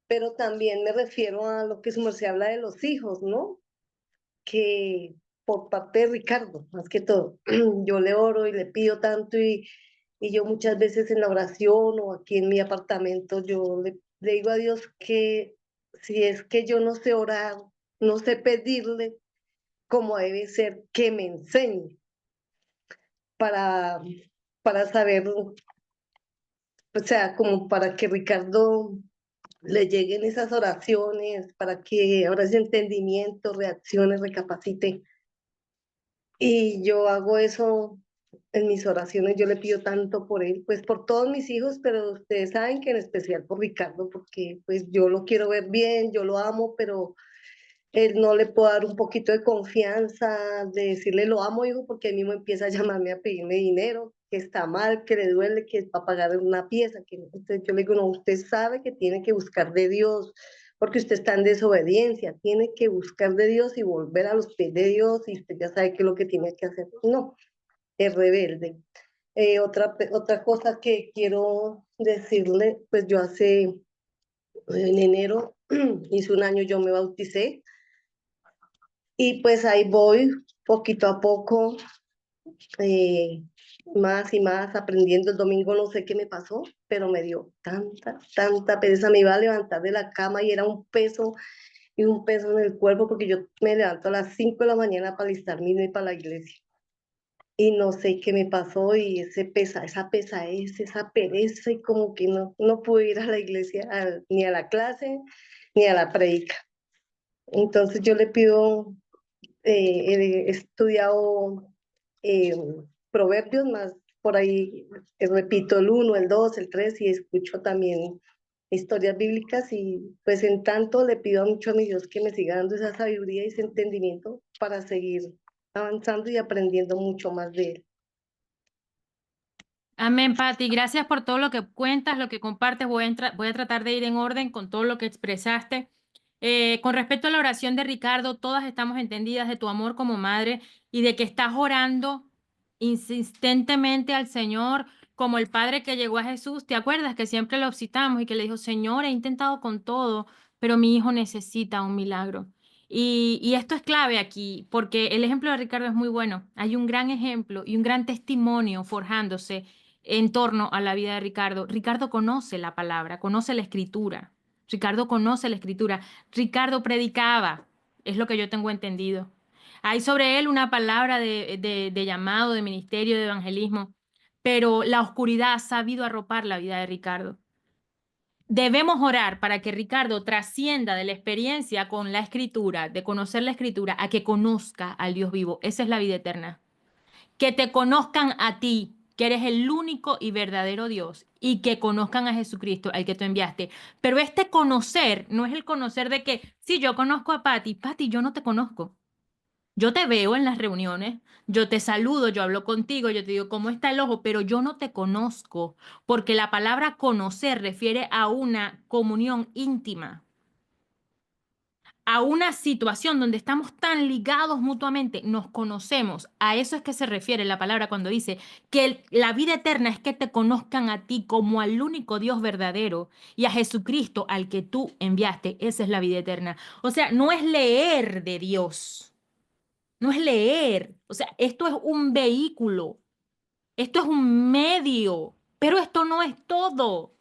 pero también me refiero a lo que su merced habla de los hijos, ¿no? Que por parte de Ricardo, más que todo, yo le oro y le pido tanto y yo muchas veces en la oración o aquí en mi apartamento, yo le digo a Dios que si es que yo no sé orar, no sé pedirle como debe ser, que me enseñe para, para saber, o sea, como para que Ricardo le lleguen esas oraciones, para que ahora ese entendimiento, reaccione, recapacite. Y yo hago eso en mis oraciones, yo le pido tanto por él, pues por todos mis hijos, pero ustedes saben que en especial por Ricardo, porque pues yo lo quiero ver bien, yo lo amo, pero él no le puedo dar un poquito de confianza, de decirle lo amo, hijo, porque él mismo empieza a llamarme a pedirme dinero. que está mal, que le duele, que es para pagar una pieza. Entonces yo le digo, no, usted sabe que tiene que buscar de Dios, porque usted está en desobediencia, tiene que buscar de Dios y volver a los pies de Dios y usted ya sabe qué es lo que tiene que hacer. No, es rebelde. Otra cosa que quiero decirle, pues yo en enero, hice un año, yo me bauticé y pues ahí voy poquito a poco, eh, más y más aprendiendo. El domingo no sé qué me pasó, pero me dio tanta pereza. Me iba a levantar de la cama y era un peso y un peso en el cuerpo porque yo me levanto a las 5 de la mañana para alistarme y irme para la iglesia. Y no sé qué me pasó y esa pesadez, esa pereza y como que no pude ir a la iglesia ni a la clase ni a la predica. Entonces yo le pido, he estudiado eh, proverbios más por ahí, repito el 1, el 2, el 3 y escucho también historias bíblicas y pues en tanto le pido mucho a mi Dios que me siga dando esa sabiduría y ese entendimiento para seguir avanzando y aprendiendo mucho más de él. Amén, Pati. Gracias por todo lo que cuentas, lo que compartes. Voy a tratar de ir en orden con todo lo que expresaste. Con respecto a la oración de Ricardo, todas estamos entendidas de tu amor como madre y de que estás orando insistentemente al Señor como el padre que llegó a Jesús. ¿Te acuerdas que siempre lo citamos y que le dijo, Señor, he intentado con todo, pero mi hijo necesita un milagro? Y esto es clave aquí, porque el ejemplo de Ricardo es muy bueno. Hay un gran ejemplo y un gran testimonio forjándose en torno a la vida de Ricardo. Ricardo conoce la palabra, conoce la escritura. Ricardo conoce la escritura. Ricardo predicaba, es lo que yo tengo entendido. Hay sobre él una palabra de llamado, de ministerio, de evangelismo, pero la oscuridad ha sabido arropar la vida de Ricardo. Debemos orar para que Ricardo trascienda de la experiencia con la escritura, de conocer la escritura, a que conozca al Dios vivo. Esa es la vida eterna. Que te conozcan a ti, que eres el único y verdadero Dios, y que conozcan a Jesucristo, al que tú enviaste. Pero este conocer no es el conocer de que, si yo conozco a Pati, Pati, yo no te conozco. Yo te veo en las reuniones, yo te saludo, yo hablo contigo, yo te digo cómo está el ojo, pero yo no te conozco, porque la palabra conocer refiere a una comunión íntima, a una situación donde estamos tan ligados mutuamente, nos conocemos. A eso es que se refiere la palabra cuando dice que la vida eterna es que te conozcan a ti como al único Dios verdadero y a Jesucristo al que tú enviaste. Esa es la vida eterna. O sea, no es leer de Dios, no es leer. O sea, esto es un vehículo, esto es un medio, pero esto no es todo.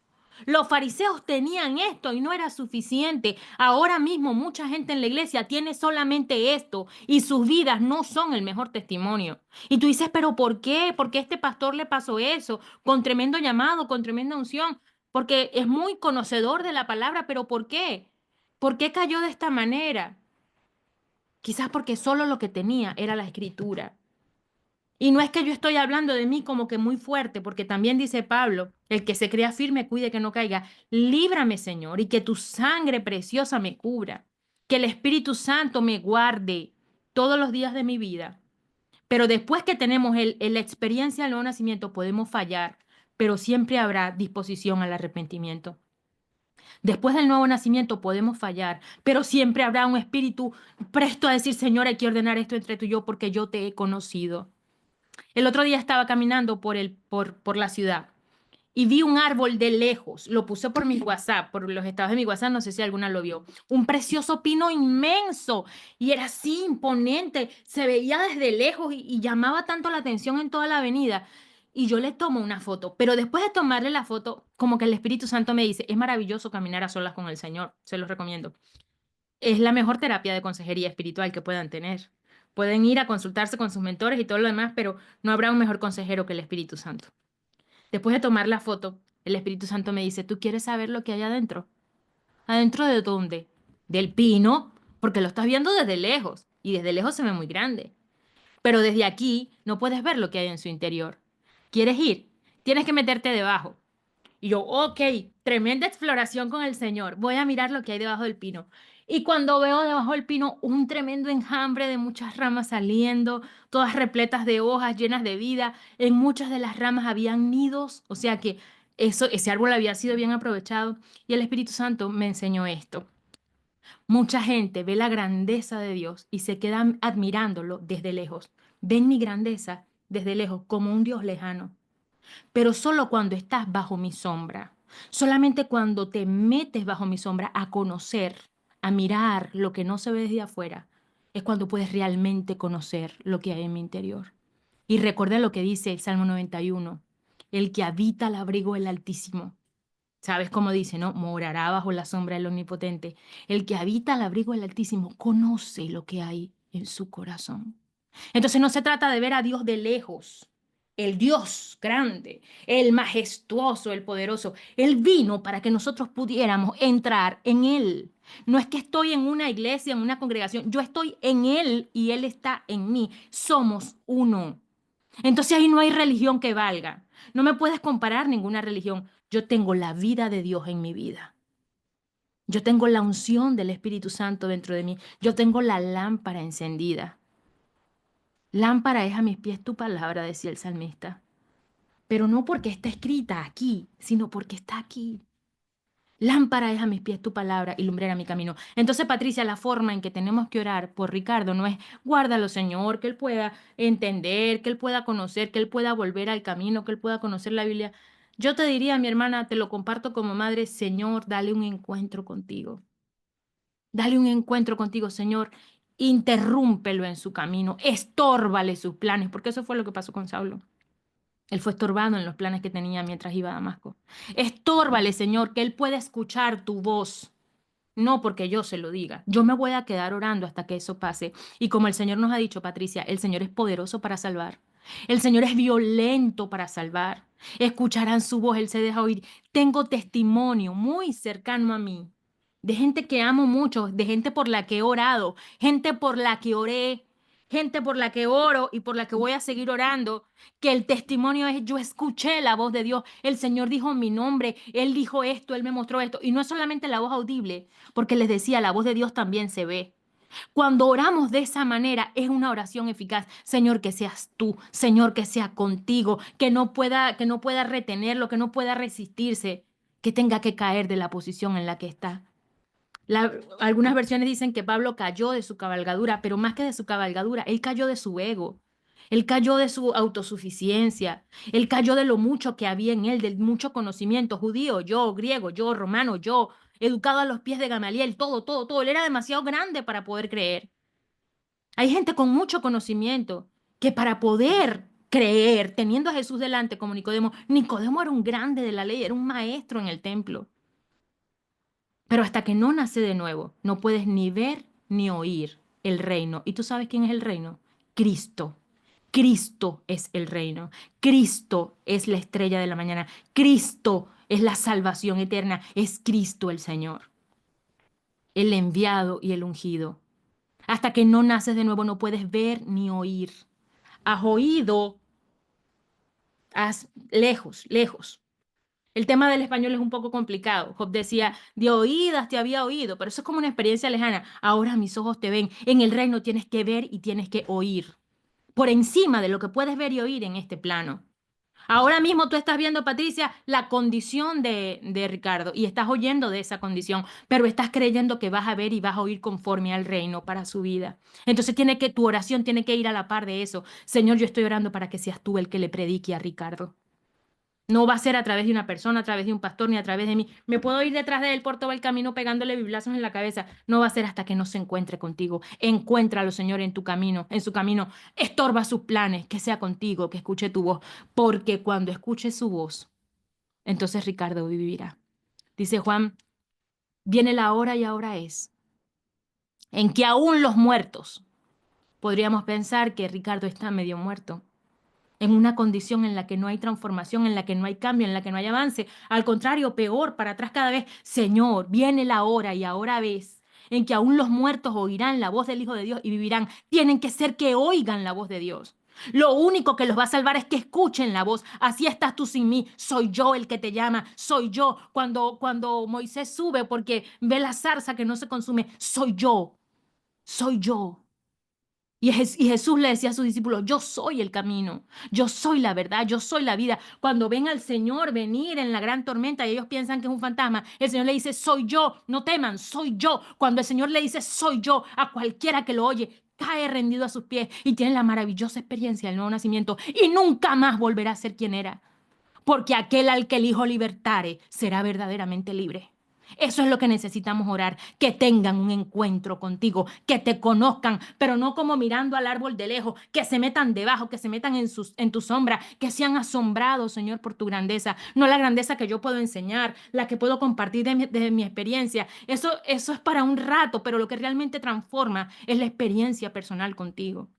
Los fariseos tenían esto y no era suficiente. Ahora mismo mucha gente en la iglesia tiene solamente esto y sus vidas no son el mejor testimonio. Y tú dices, pero ¿por qué? ¿Por qué a este pastor le pasó eso? Con tremendo llamado, con tremenda unción, porque es muy conocedor de la palabra, pero ¿por qué? ¿Por qué cayó de esta manera? Quizás porque solo lo que tenía era la escritura. Y no es que yo estoy hablando de mí como que muy fuerte, porque también dice Pablo, el que se crea firme, cuide que no caiga. Líbrame, Señor, y que tu sangre preciosa me cubra, que el Espíritu Santo me guarde todos los días de mi vida. Pero después que tenemos la experiencia del nuevo nacimiento, podemos fallar, pero siempre habrá disposición al arrepentimiento. Después del nuevo nacimiento podemos fallar, pero siempre habrá un espíritu presto a decir, Señor, hay que ordenar esto entre tú y yo porque yo te he conocido. El otro día estaba caminando por la ciudad y vi un árbol de lejos. Lo puse por mi WhatsApp, por los estados de mi WhatsApp, no sé si alguna lo vio. Un precioso pino inmenso y era así imponente. Se veía desde lejos y llamaba tanto la atención en toda la avenida. Y yo le tomo una foto, pero después de tomarle la foto, como que el Espíritu Santo me dice, es maravilloso caminar a solas con el Señor, se los recomiendo. Es la mejor terapia de consejería espiritual que puedan tener. Pueden ir a consultarse con sus mentores y todo lo demás, pero no habrá un mejor consejero que el Espíritu Santo. Después de tomar la foto, el Espíritu Santo me dice, ¿tú quieres saber lo que hay adentro? ¿Adentro de dónde? Del pino, porque lo estás viendo desde lejos y desde lejos se ve muy grande. Pero desde aquí no puedes ver lo que hay en su interior. ¿Quieres ir? Tienes que meterte debajo. Y yo, ok, tremenda exploración con el Señor. Voy a mirar lo que hay debajo del pino. Y cuando veo debajo del pino un tremendo enjambre de muchas ramas saliendo, todas repletas de hojas, llenas de vida, en muchas de las ramas habían nidos, o sea que ese árbol había sido bien aprovechado. Y el Espíritu Santo me enseñó esto. Mucha gente ve la grandeza de Dios y se quedan admirándolo desde lejos. Ven mi grandeza desde lejos como un Dios lejano. Pero solo cuando estás bajo mi sombra, solamente cuando te metes bajo mi sombra a conocer, a mirar lo que no se ve desde afuera, es cuando puedes realmente conocer lo que hay en mi interior. Y recuerda lo que dice el Salmo 91, el que habita al abrigo del Altísimo. ¿Sabes cómo dice, no? Morará bajo la sombra del Omnipotente. El que habita al abrigo del Altísimo conoce lo que hay en su corazón. Entonces no se trata de ver a Dios de lejos, el Dios grande, el majestuoso, el poderoso. Él vino para que nosotros pudiéramos entrar en Él. No es que estoy en una iglesia, en una congregación, yo estoy en Él y Él está en mí. Somos uno. Entonces ahí no hay religión que valga. No me puedes comparar ninguna religión. Yo tengo la vida de Dios en mi vida. Yo tengo la unción del Espíritu Santo dentro de mí. Yo tengo la lámpara encendida. Lámpara es a mis pies tu palabra, decía el salmista. Pero no porque está escrita aquí, sino porque está aquí. Lámpara es a mis pies tu palabra y lumbrera mi camino. Entonces, Patricia, la forma en que tenemos que orar por Ricardo no es guárdalo, Señor, que él pueda entender, que él pueda conocer, que él pueda volver al camino, que él pueda conocer la Biblia. Yo te diría, mi hermana, te lo comparto como madre, Señor, dale un encuentro contigo. Dale un encuentro contigo, Señor. Interrúmpelo en su camino, estórbale sus planes, porque eso fue lo que pasó con Saulo. Él fue estorbado en los planes que tenía mientras iba a Damasco. Estórbale, Señor, que él pueda escuchar tu voz. No porque yo se lo diga. Yo me voy a quedar orando hasta que eso pase. Y como el Señor nos ha dicho, Patricia, el Señor es poderoso para salvar. El Señor es violento para salvar. Escucharán su voz, Él se deja oír. Tengo testimonio muy cercano a mí de gente que amo mucho, de gente por la que he orado, gente por la que oré, gente por la que oro y por la que voy a seguir orando, que el testimonio es, yo escuché la voz de Dios, el Señor dijo mi nombre, Él dijo esto, Él me mostró esto, y no es solamente la voz audible, porque les decía, la voz de Dios también se ve. Cuando oramos de esa manera es una oración eficaz. Señor, que seas tú, Señor, que sea contigo, que no pueda retenerlo, que no pueda resistirse, que tenga que caer de la posición en la que está. Algunas versiones dicen que Pablo cayó de su cabalgadura, pero más que de su cabalgadura, él cayó de su ego, él cayó de su autosuficiencia, él cayó de lo mucho que había en él, del mucho conocimiento, judío, yo, griego, yo, romano, yo, educado a los pies de Gamaliel, todo, todo, todo. Él era demasiado grande para poder creer. Hay gente con mucho conocimiento que para poder creer, teniendo a Jesús delante como Nicodemo, Nicodemo era un grande de la ley, era un maestro en el templo. Pero hasta que no nace de nuevo, no puedes ni ver ni oír el reino. ¿Y tú sabes quién es el reino? Cristo. Cristo es el reino. Cristo es la estrella de la mañana. Cristo es la salvación eterna. Es Cristo el Señor, el enviado y el ungido. Hasta que no naces de nuevo, no puedes ver ni oír. Has oído, has lejos, lejos. El tema del español es un poco complicado. Job decía, de oídas te había oído, pero eso es como una experiencia lejana. Ahora mis ojos te ven. En el reino tienes que ver y tienes que oír. Por encima de lo que puedes ver y oír en este plano. Ahora mismo tú estás viendo, Patricia, la condición de Ricardo y estás oyendo de esa condición, pero estás creyendo que vas a ver y vas a oír conforme al reino para su vida. Entonces tu oración tiene que ir a la par de eso. Señor, yo estoy orando para que seas tú el que le predique a Ricardo. No va a ser a través de una persona, a través de un pastor, ni a través de mí. Me puedo ir detrás de él por todo el camino pegándole biblazos en la cabeza. No va a ser hasta que no se encuentre contigo. Encuéntralo, Señor, en tu camino, en su camino. Estorba sus planes, que sea contigo, que escuche tu voz. Porque cuando escuche su voz, entonces Ricardo vivirá. Dice Juan, viene la hora y ahora es, en que aún los muertos, podríamos pensar que Ricardo está medio muerto, en una condición en la que no hay transformación, en la que no hay cambio, en la que no hay avance. Al contrario, peor, para atrás cada vez. Señor, viene la hora y ahora ves en que aún los muertos oirán la voz del Hijo de Dios y vivirán. Tienen que ser que oigan la voz de Dios. Lo único que los va a salvar es que escuchen la voz. Así estás tú sin mí. Soy yo el que te llama. Soy yo. Cuando Moisés sube porque ve la zarza que no se consume, soy yo. Soy yo. Y Jesús le decía a sus discípulos, yo soy el camino, yo soy la verdad, yo soy la vida. Cuando ven al Señor venir en la gran tormenta y ellos piensan que es un fantasma, el Señor le dice, soy yo, no teman, soy yo. Cuando el Señor le dice, soy yo, a cualquiera que lo oye, cae rendido a sus pies y tiene la maravillosa experiencia del nuevo nacimiento y nunca más volverá a ser quien era. Porque aquel al que el Hijo libertare será verdaderamente libre. Eso es lo que necesitamos orar, que tengan un encuentro contigo, que te conozcan, pero no como mirando al árbol de lejos, que se metan debajo, que se metan en tu sombra, que sean asombrados, Señor, por tu grandeza, no la grandeza que yo puedo enseñar, la que puedo compartir de mi experiencia. Eso es para un rato, pero lo que realmente transforma es la experiencia personal contigo.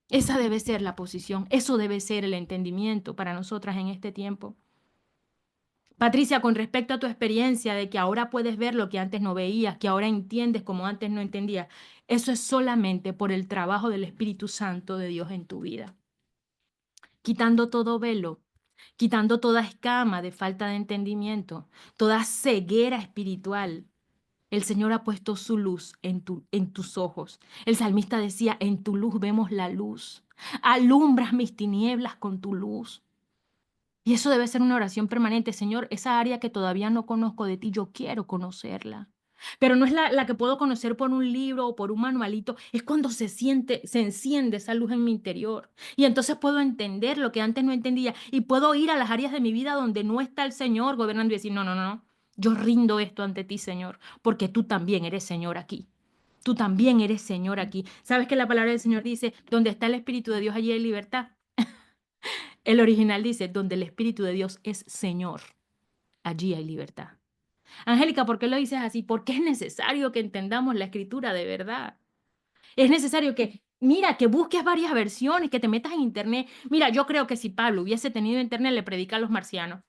Esa debe ser la posición, eso debe ser el entendimiento para nosotras en este tiempo. Patricia, con respecto a tu experiencia de que ahora puedes ver lo que antes no veías, que ahora entiendes como antes no entendías, eso es solamente por el trabajo del Espíritu Santo de Dios en tu vida. Quitando todo velo, quitando toda escama de falta de entendimiento, toda ceguera espiritual. El Señor ha puesto su luz en tus ojos. El salmista decía, en tu luz vemos la luz. Alumbras mis tinieblas con tu luz. Y eso debe ser una oración permanente. Señor, esa área que todavía no conozco de ti, yo quiero conocerla. Pero no es la que puedo conocer por un libro o por un manualito, es cuando se enciende esa luz en mi interior. Y entonces puedo entender lo que antes no entendía y puedo ir a las áreas de mi vida donde no está el Señor gobernando y decir, no, no, no, no, yo rindo esto ante ti, Señor, porque tú también eres Señor aquí. Tú también eres Señor aquí. ¿Sabes que la palabra del Señor dice, donde está el Espíritu de Dios, allí hay libertad? El original dice, donde el Espíritu de Dios es Señor, allí hay libertad. Angélica, ¿por qué lo dices así? Porque es necesario que entendamos la Escritura de verdad. Es necesario que, mira, que busques varias versiones, que te metas en internet. Mira, yo creo que si Pablo hubiese tenido internet, le predica a los marcianos.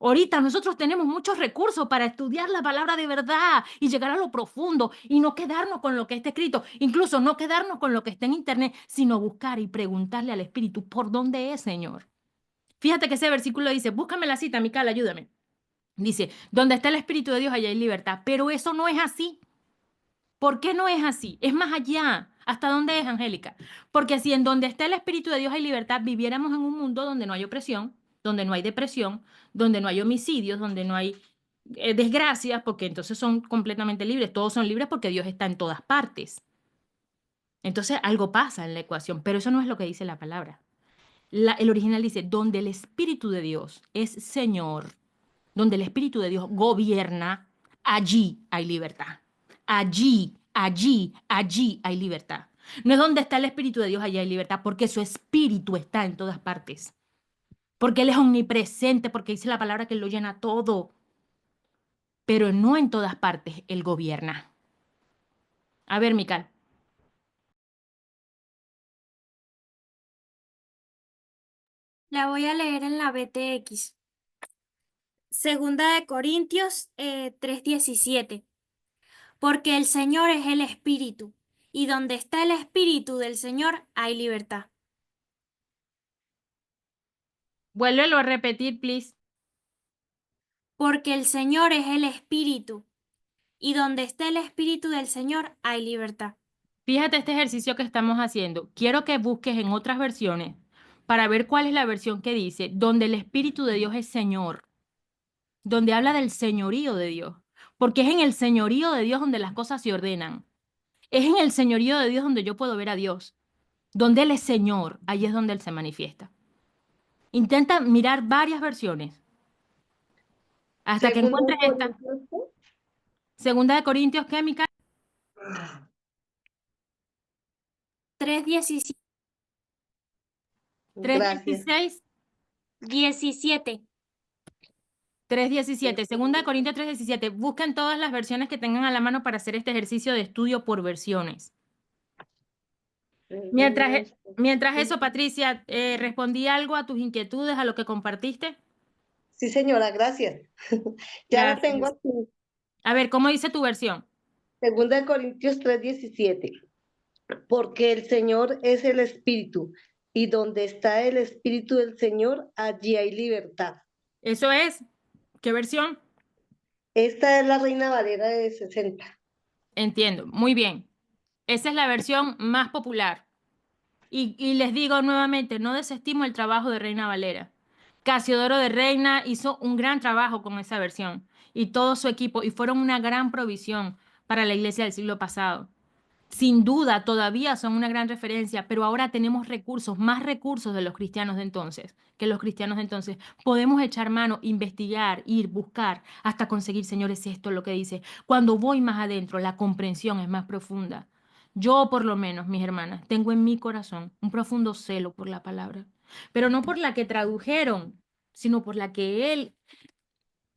Ahorita nosotros tenemos muchos recursos para estudiar la palabra de verdad y llegar a lo profundo y no quedarnos con lo que está escrito, incluso no quedarnos con lo que está en internet, sino buscar y preguntarle al Espíritu, ¿por dónde es, Señor? Fíjate que ese versículo dice, búscame la cita, Mical, ayúdame. Dice, donde está el Espíritu de Dios, allá hay libertad. Pero eso no es así. ¿Por qué no es así? Es más allá. ¿Hasta dónde es, Angélica? Porque si en donde está el Espíritu de Dios hay libertad, viviéramos en un mundo donde no hay opresión, donde no hay depresión, donde no hay homicidios, donde no hay desgracias, porque entonces son completamente libres. Todos son libres porque Dios está en todas partes. Entonces algo pasa en la ecuación, pero eso no es lo que dice la palabra. El original dice, donde el Espíritu de Dios es Señor, donde el Espíritu de Dios gobierna, allí hay libertad. Allí hay libertad. No es donde está el Espíritu de Dios, allí hay libertad, porque su Espíritu está en todas partes. Porque Él es omnipresente, porque dice la palabra que Él lo llena todo. Pero no en todas partes Él gobierna. A ver, Mical. La voy a leer en la BTX. Segunda de Corintios 3:17. Porque el Señor es el Espíritu, y donde está el Espíritu del Señor hay libertad. Vuélvelo a repetir, please. Porque el Señor es el Espíritu, y donde está el Espíritu del Señor hay libertad. Fíjate este ejercicio que estamos haciendo. Quiero que busques en otras versiones para ver cuál es la versión que dice, donde el Espíritu de Dios es Señor, donde habla del señorío de Dios, porque es en el señorío de Dios donde las cosas se ordenan. Es en el señorío de Dios donde yo puedo ver a Dios. Donde Él es Señor, ahí es donde Él se manifiesta. Intenta mirar varias versiones hasta que Segunda de encuentres esta. Corintios, ¿qué? Segunda de Corintios, ¿qué, Mica? 3:17. gracias. 3:16. 17. 3:17. Segunda de Corintios 3:17. Busquen todas las versiones que tengan a la mano para hacer este ejercicio de estudio por versiones. Mientras eso, Patricia, ¿respondí algo a tus inquietudes, a lo que compartiste? Sí, señora, gracias. Ya la tengo Gracias. aquí. A ver, ¿cómo dice tu versión? Segunda de Corintios 3:17. Porque el Señor es el Espíritu, y donde está el Espíritu del Señor, allí hay libertad. Eso es. ¿Qué versión? Esta es la Reina Valera de 60. Entiendo. Muy bien. Esa es la versión más popular. Y les digo nuevamente, no desestimo el trabajo de Reina Valera. Casiodoro de Reina hizo un gran trabajo con esa versión y todo su equipo y fueron una gran provisión para la iglesia del siglo pasado. Sin duda, todavía son una gran referencia, pero ahora tenemos recursos, más recursos de los cristianos de entonces, que los cristianos de entonces. Podemos echar mano, investigar, ir, buscar, hasta conseguir, señores, esto es lo que dice. Cuando voy más adentro, la comprensión es más profunda. Yo, por lo menos, mis hermanas, tengo en mi corazón un profundo celo por la palabra, pero no por la que tradujeron, sino por la que él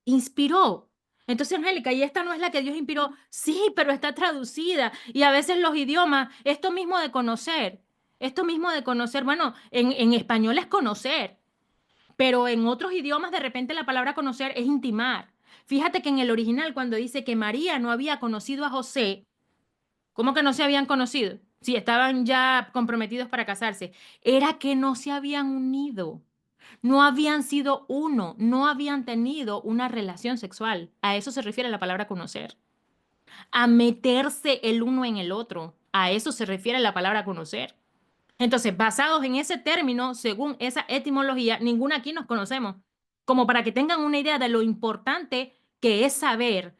inspiró. Entonces, Angélica, y esta no es la que Dios inspiró. Sí, pero está traducida. Y a veces los idiomas, esto mismo de conocer, bueno, en español es conocer, pero en otros idiomas de repente la palabra conocer es intimar. Fíjate que en el original cuando dice que María no había conocido a José, ¿cómo que no se habían conocido? Si estaban ya comprometidos para casarse, era que no se habían unido. No habían sido uno, no habían tenido una relación sexual. A eso se refiere la palabra conocer. A meterse el uno en el otro. A eso se refiere la palabra conocer. Entonces, basados en ese término, según esa etimología, ninguna aquí nos conocemos. Como para que tengan una idea de lo importante que es saber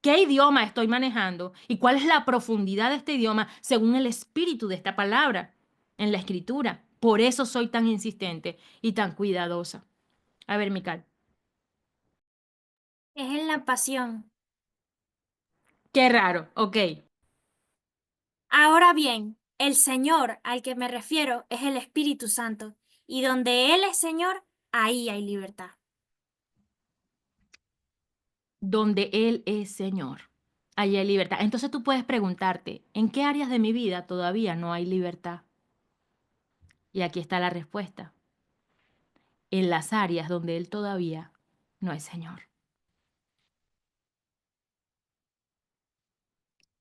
qué idioma estoy manejando y cuál es la profundidad de este idioma según el espíritu de esta palabra en la escritura. Por eso soy tan insistente y tan cuidadosa. A ver, Mical. Es en la pasión. Qué raro. Ok. Ahora bien, el Señor al que me refiero es el Espíritu Santo, y donde Él es Señor, ahí hay libertad. Donde Él es Señor, allí hay libertad. Entonces tú puedes preguntarte, ¿en qué áreas de mi vida todavía no hay libertad? Y aquí está la respuesta. En las áreas donde Él todavía no es Señor.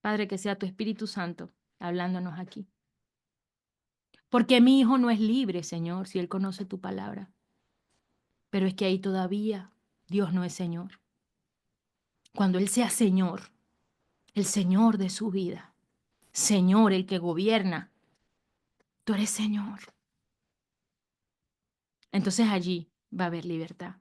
Padre, que sea tu Espíritu Santo hablándonos aquí. Porque mi hijo no es libre, Señor, si él conoce tu palabra. Pero es que ahí todavía Dios no es Señor. Cuando Él sea Señor, el Señor de su vida, Señor, el que gobierna, tú eres Señor. Entonces allí va a haber libertad.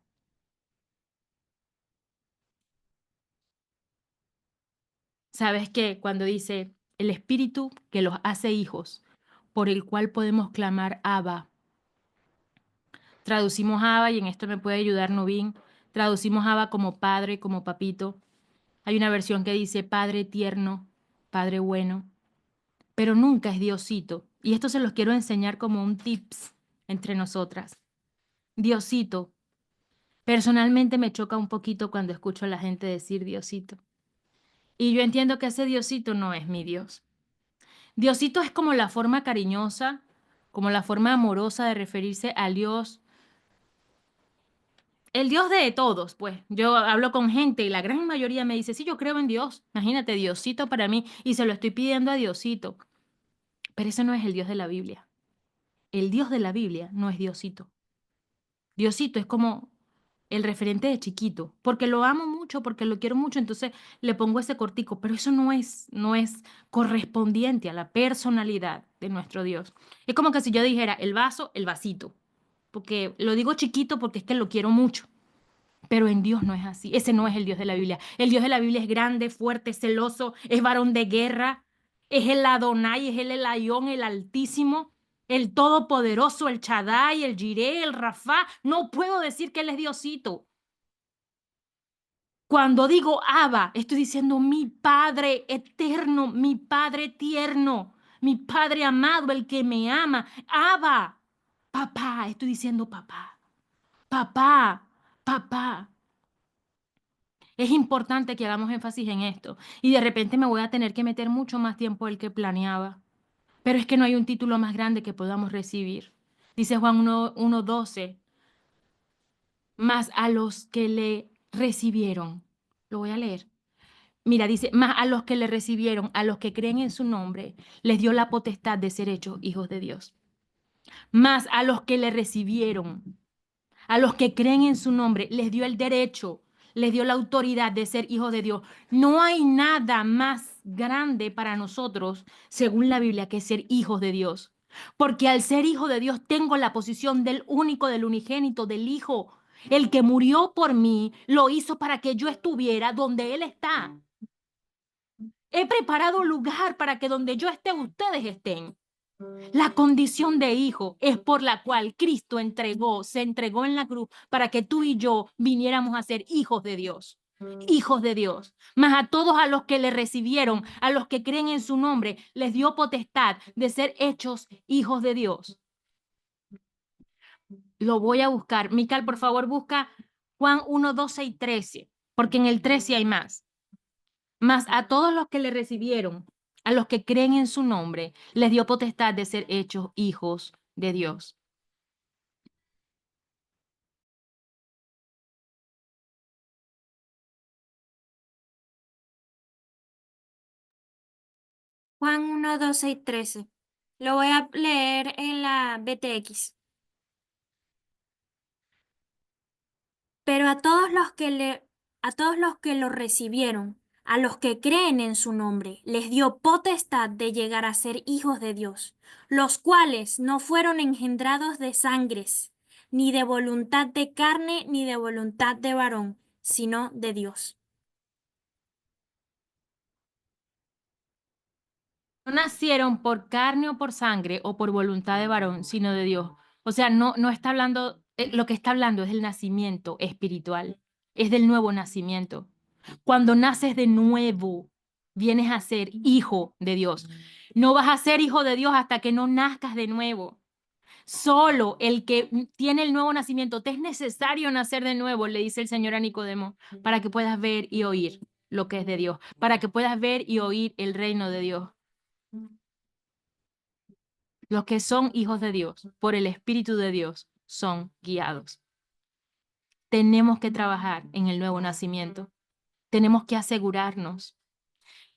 ¿Sabes qué? Cuando dice el Espíritu que los hace hijos, por el cual podemos clamar Abba. Traducimos Abba, y en esto me puede ayudar Nubín, traducimos Abba como padre, como papito. Hay una versión que dice Padre tierno, Padre bueno, pero nunca es Diosito. Y esto se los quiero enseñar como un tips entre nosotras. Diosito. Personalmente me choca un poquito cuando escucho a la gente decir Diosito. Y yo entiendo que ese Diosito no es mi Dios. Diosito es como la forma cariñosa, como la forma amorosa de referirse al Dios, el Dios de todos, pues. Yo hablo con gente y la gran mayoría me dice, sí, yo creo en Dios. Imagínate, Diosito para mí, y se lo estoy pidiendo a Diosito. Pero ese no es el Dios de la Biblia. El Dios de la Biblia no es Diosito. Diosito es como el referente de chiquito, porque lo amo mucho, porque lo quiero mucho, entonces le pongo ese cortico, pero eso no es correspondiente a la personalidad de nuestro Dios. Es como que si yo dijera el vaso, el vasito, porque lo digo chiquito porque es que lo quiero mucho, pero en Dios no es así. Ese no es el Dios de la Biblia. El Dios de la Biblia es grande, fuerte, celoso, es varón de guerra, es el Adonai, es el Elyon, el Altísimo, el Todopoderoso, el Shaddai, el Jireh, el Rafá. No puedo decir que Él es Diosito. Cuando digo Abba, estoy diciendo mi Padre eterno, mi Padre tierno, mi Padre amado, el que me ama. Abba, papá, estoy diciendo papá, papá, papá. Es importante que hagamos énfasis en esto. Y de repente me voy a tener que meter mucho más tiempo del que planeaba. Pero es que no hay un título más grande que podamos recibir. Dice Juan 1:12, más a los que le recibieron. Lo voy a leer. Mira, dice, más a los que le recibieron, a los que creen en su nombre, les dio la potestad de ser hechos hijos de Dios. Mas a los que le recibieron, a los que creen en su nombre, les dio el derecho, les dio la autoridad de ser hijos de Dios. No hay nada más grande para nosotros, según la Biblia, que ser hijos de Dios. Porque al ser hijo de Dios tengo la posición del único, del unigénito, del Hijo. El que murió por mí lo hizo para que yo estuviera donde Él está. He preparado un lugar para que donde yo esté, ustedes estén. La condición de hijo es por la cual Cristo se entregó en la cruz para que tú y yo viniéramos a ser hijos de Dios. Hijos de Dios. Mas a todos a los que le recibieron, a los que creen en su nombre, les dio potestad de ser hechos hijos de Dios. Lo voy a buscar. Mical, por favor, busca Juan 1, 12 y 13, porque en el 13 hay más. Mas a todos los que le recibieron, a los que creen en su nombre, les dio potestad de ser hechos hijos de Dios. Juan 1, 12 y 13. Lo voy a leer en la BTX. Pero a todos los que lo recibieron, a los que creen en su nombre, les dio potestad de llegar a ser hijos de Dios, los cuales no fueron engendrados de sangres, ni de voluntad de carne, ni de voluntad de varón, sino de Dios. No nacieron por carne o por sangre o por voluntad de varón, sino de Dios. O sea, no está hablando, lo que está hablando es del nacimiento espiritual, es del nuevo nacimiento. Cuando naces de nuevo, vienes a ser hijo de Dios. No vas a ser hijo de Dios hasta que no nazcas de nuevo. Solo el que tiene el nuevo nacimiento, te es necesario nacer de nuevo, le dice el Señor a Nicodemo, para que puedas ver y oír lo que es de Dios, para que puedas ver y oír el reino de Dios. Los que son hijos de Dios, por el Espíritu de Dios, son guiados. Tenemos que trabajar en el nuevo nacimiento. Tenemos que asegurarnos.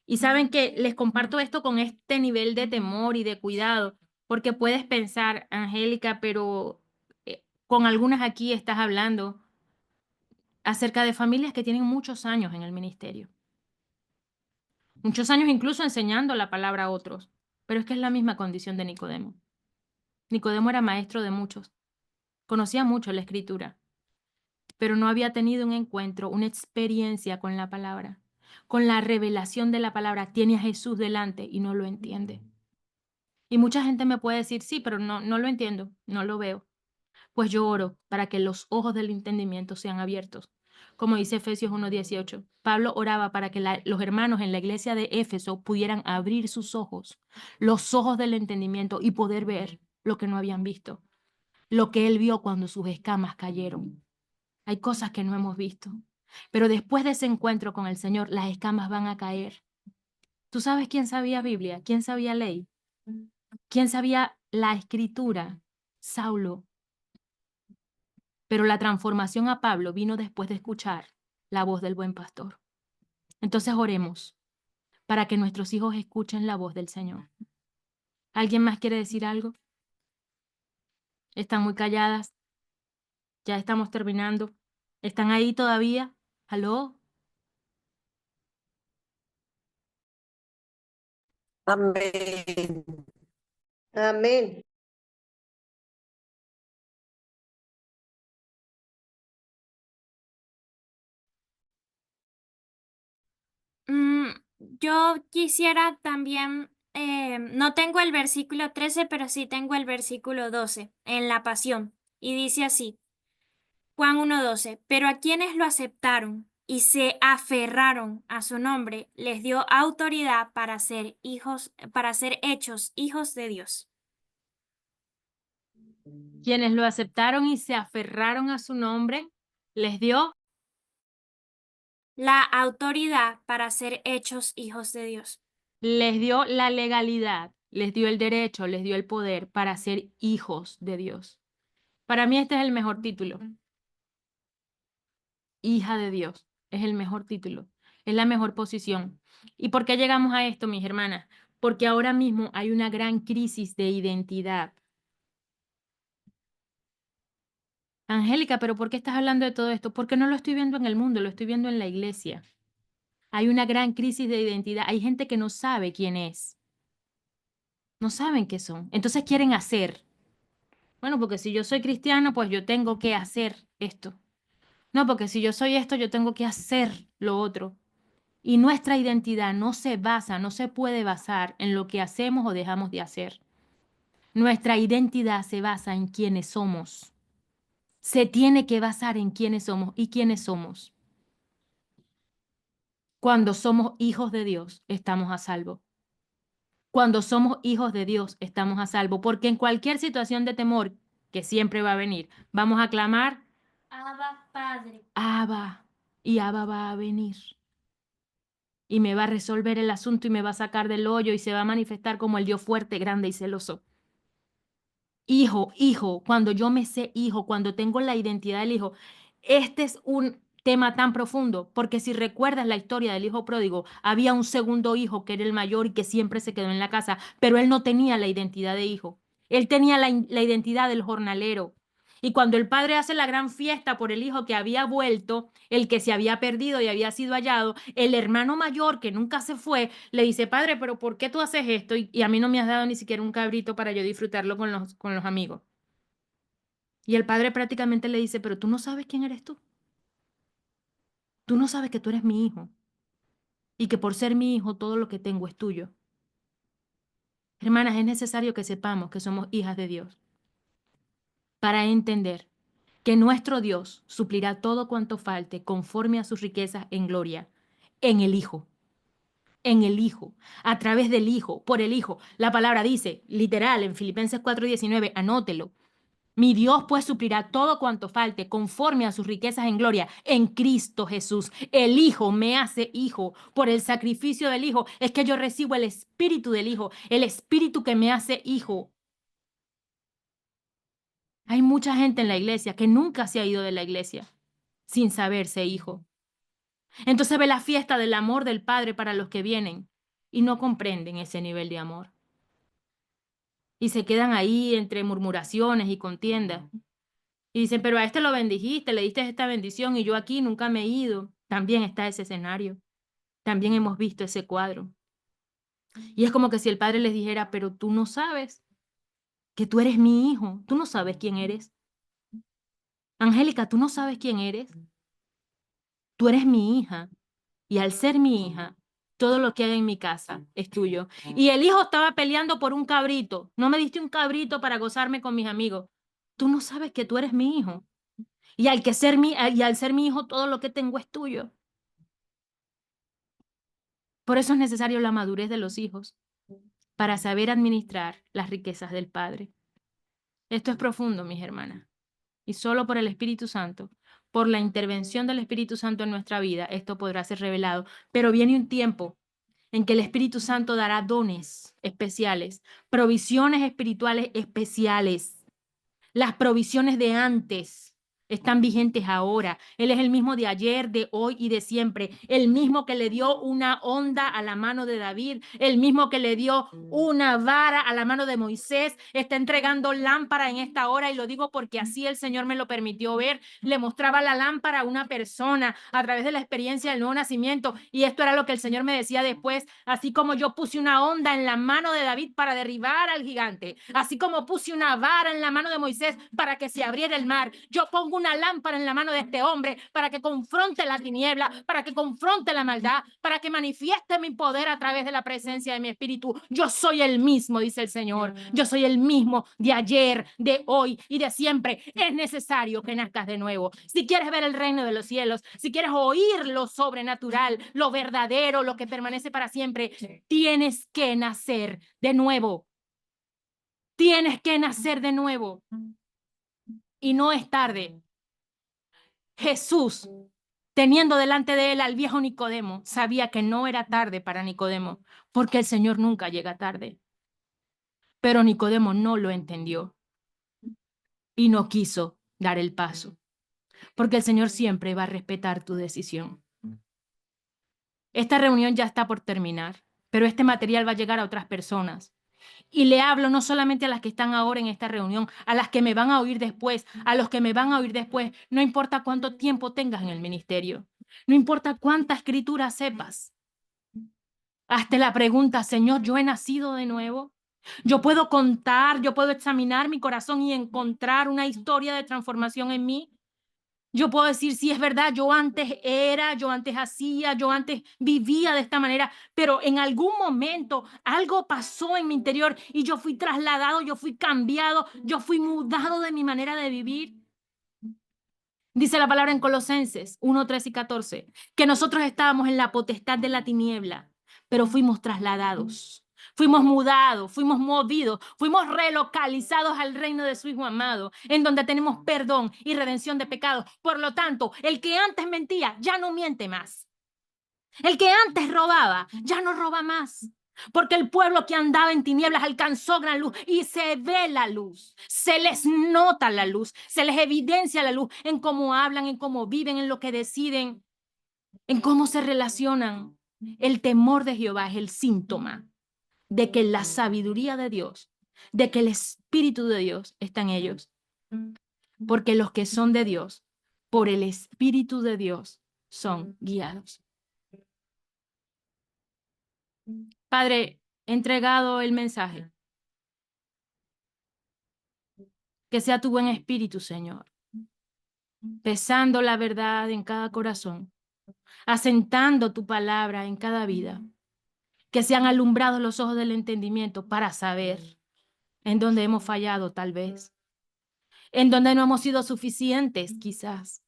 Y saben que les comparto esto con este nivel de temor y de cuidado, porque puedes pensar, Angélica, pero con algunas aquí estás hablando acerca de familias que tienen muchos años en el ministerio. Muchos años incluso enseñando la palabra a otros. Pero es que es la misma condición de Nicodemo. Nicodemo era maestro de muchos. Conocía mucho la escritura, pero no había tenido un encuentro, una experiencia con la palabra, con la revelación de la palabra. Tiene a Jesús delante y no lo entiende. Y mucha gente me puede decir, sí, pero no lo entiendo, no lo veo. Pues yo oro para que los ojos del entendimiento sean abiertos. Como dice Efesios 1:18, Pablo oraba para que los hermanos en la iglesia de Éfeso pudieran abrir sus ojos, los ojos del entendimiento y poder ver lo que no habían visto, lo que él vio cuando sus escamas cayeron. Hay cosas que no hemos visto, pero después de ese encuentro con el Señor, las escamas van a caer. ¿Tú sabes quién sabía Biblia? ¿Quién sabía ley? ¿Quién sabía la escritura? Saulo. Pero la transformación a Pablo vino después de escuchar la voz del buen pastor. Entonces oremos para que nuestros hijos escuchen la voz del Señor. ¿Alguien más quiere decir algo? ¿Están muy calladas? Ya estamos terminando. ¿Están ahí todavía? ¿Aló? Amén. Amén. Yo quisiera también, no tengo el versículo 13, pero sí tengo el versículo 12 en la Pasión. Y dice así, Juan 1:12, pero a quienes lo aceptaron y se aferraron a su nombre, les dio autoridad para ser hijos, para ser hechos hijos de Dios. Quienes lo aceptaron y se aferraron a su nombre, les dio La autoridad para ser hechos hijos de Dios. la legalidad, les dio el derecho, les dio el poder para ser hijos de Dios. Para mí este es el mejor título. Hija de Dios, es el mejor título, es la mejor posición. ¿Y por qué llegamos a esto, mis hermanas? Porque ahora mismo hay una gran crisis de identidad. Angélica, pero ¿por qué estás hablando de todo esto? Porque no lo estoy viendo en el mundo, lo estoy viendo en la iglesia. Hay una gran crisis de identidad. Hay gente que no sabe quién es. No saben qué son. Entonces quieren hacer. Bueno, porque si yo soy cristiano, pues yo tengo que hacer esto. No, porque si yo soy esto, yo tengo que hacer lo otro. Y nuestra identidad no se basa, no se puede basar en lo que hacemos o dejamos de hacer. Nuestra identidad se basa en quiénes somos. Se tiene que basar en quiénes somos y quiénes somos. Cuando somos hijos de Dios, estamos a salvo. Cuando somos hijos de Dios, estamos a salvo, porque en cualquier situación de temor, que siempre va a venir, vamos a clamar, Abba, Padre. Abba, y Abba va a venir. Y me va a resolver el asunto y me va a sacar del hoyo y se va a manifestar como el Dios fuerte, grande y celoso. Hijo, hijo, cuando yo me sé hijo, cuando tengo la identidad del hijo, este es un tema tan profundo, porque si recuerdas la historia del hijo pródigo, había un segundo hijo que era el mayor y que siempre se quedó en la casa, pero él no tenía la identidad de hijo, él tenía la identidad del jornalero. Y cuando el padre hace la gran fiesta por el hijo que había vuelto, el que se había perdido y había sido hallado, el hermano mayor que nunca se fue, le dice, padre, pero ¿por qué tú haces esto? Y a mí no me has dado ni siquiera un cabrito para yo disfrutarlo con los amigos. Y el padre prácticamente le dice, pero tú no sabes quién eres tú. Tú no sabes que tú eres mi hijo y que por ser mi hijo todo lo que tengo es tuyo. Hermanas, es necesario que sepamos que somos hijas de Dios para entender que nuestro Dios suplirá todo cuanto falte conforme a sus riquezas en gloria en el Hijo. En el Hijo, a través del Hijo, por el Hijo. La palabra dice, literal, en Filipenses 4:19, anótelo. Mi Dios pues suplirá todo cuanto falte conforme a sus riquezas en gloria en Cristo Jesús. El Hijo me hace hijo por el sacrificio del Hijo. Es que yo recibo el Espíritu del Hijo, el Espíritu que me hace hijo. Hay mucha gente en la iglesia que nunca se ha ido de la iglesia sin saberse hijo. Entonces ve la fiesta del amor del Padre para los que vienen y no comprenden ese nivel de amor. Y se quedan ahí entre murmuraciones y contiendas. Y dicen, pero a este lo bendijiste, le diste esta bendición y yo aquí nunca me he ido. También está ese escenario. También hemos visto ese cuadro. Y es como que si el padre les dijera, pero tú no sabes que tú eres mi hijo. Tú no sabes quién eres. Angélica, tú no sabes quién eres. Tú eres mi hija. Y al ser mi hija, todo lo que hay en mi casa es tuyo. Y el hijo estaba peleando por un cabrito. No me diste un cabrito para gozarme con mis amigos. Tú no sabes que tú eres mi hijo. Y al ser mi hijo, todo lo que tengo es tuyo. Por eso es necesario la madurez de los hijos, para saber administrar las riquezas del Padre. Esto es profundo, mis hermanas. Y solo por el Espíritu Santo, por la intervención del Espíritu Santo en nuestra vida, esto podrá ser revelado. Pero viene un tiempo en que el Espíritu Santo dará dones especiales, provisiones espirituales especiales. Las provisiones de antes están vigentes ahora. Él es el mismo de ayer, de hoy y de siempre. El mismo que le dio una onda a la mano de David, el mismo que le dio una vara a la mano de Moisés, está entregando lámpara en esta hora, y lo digo porque así el Señor me lo permitió ver. Le mostraba la lámpara a una persona a través de la experiencia del nuevo nacimiento, y esto era lo que el Señor me decía después: así como yo puse una onda en la mano de David para derribar al gigante, así como puse una vara en la mano de Moisés para que se abriera el mar, yo pongo una lámpara en la mano de este hombre para que confronte la tiniebla, para que confronte la maldad, para que manifieste mi poder a través de la presencia de mi espíritu. Yo soy el mismo, dice el Señor. Yo soy el mismo de ayer, de hoy y de siempre. Es necesario que nazcas de nuevo. Si quieres ver el reino de los cielos, si quieres oír lo sobrenatural, lo verdadero, lo que permanece para siempre, tienes que nacer de nuevo. Tienes que nacer de nuevo. Y no es tarde. Jesús, teniendo delante de él al viejo Nicodemo, sabía que no era tarde para Nicodemo, porque el Señor nunca llega tarde. Pero Nicodemo no lo entendió y no quiso dar el paso, porque el Señor siempre va a respetar tu decisión. Esta reunión ya está por terminar, pero este material va a llegar a otras personas. Y le hablo no solamente a las que están ahora en esta reunión, a las que me van a oír después, a los que me van a oír después. No importa cuánto tiempo tengas en el ministerio. No importa cuánta escritura sepas. Hazte la pregunta, Señor, ¿yo he nacido de nuevo? Yo puedo contar, yo puedo examinar mi corazón y encontrar una historia de transformación en mí. Yo puedo decir, sí, es verdad, yo antes era, yo antes hacía, yo antes vivía de esta manera, pero en algún momento algo pasó en mi interior y yo fui trasladado, yo fui cambiado, yo fui mudado de mi manera de vivir. Dice la palabra en Colosenses 1, 13 y 14, que nosotros estábamos en la potestad de la tiniebla, pero fuimos trasladados. Fuimos mudados, fuimos movidos, fuimos relocalizados al reino de su Hijo amado, en donde tenemos perdón y redención de pecados. Por lo tanto, el que antes mentía ya no miente más. El que antes robaba ya no roba más. Porque el pueblo que andaba en tinieblas alcanzó gran luz y se ve la luz. Se les nota la luz, se les evidencia la luz en cómo hablan, en cómo viven, en lo que deciden, en cómo se relacionan. El temor de Jehová es el síntoma de que la sabiduría de Dios, de que el Espíritu de Dios está en ellos. Porque los que son de Dios, por el Espíritu de Dios, son guiados. Padre, he entregado el mensaje. Que sea tu buen espíritu, Señor, pesando la verdad en cada corazón, asentando tu palabra en cada vida. Que sean alumbrados los ojos del entendimiento para saber en dónde hemos fallado, tal vez, en dónde no hemos sido suficientes, quizás,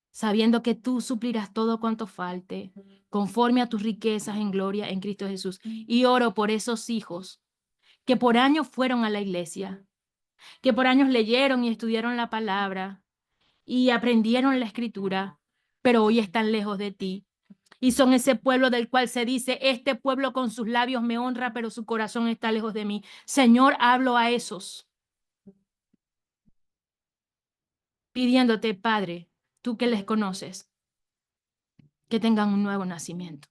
sabiendo que tú suplirás todo cuanto falte, conforme a tus riquezas en gloria en Cristo Jesús. Y oro por esos hijos que por años fueron a la iglesia, que por años leyeron y estudiaron la palabra y aprendieron la escritura, pero hoy están lejos de ti. Y son ese pueblo del cual se dice, este pueblo con sus labios me honra, pero su corazón está lejos de mí. Señor, hablo a esos, pidiéndote, Padre, tú que les conoces, que tengan un nuevo nacimiento,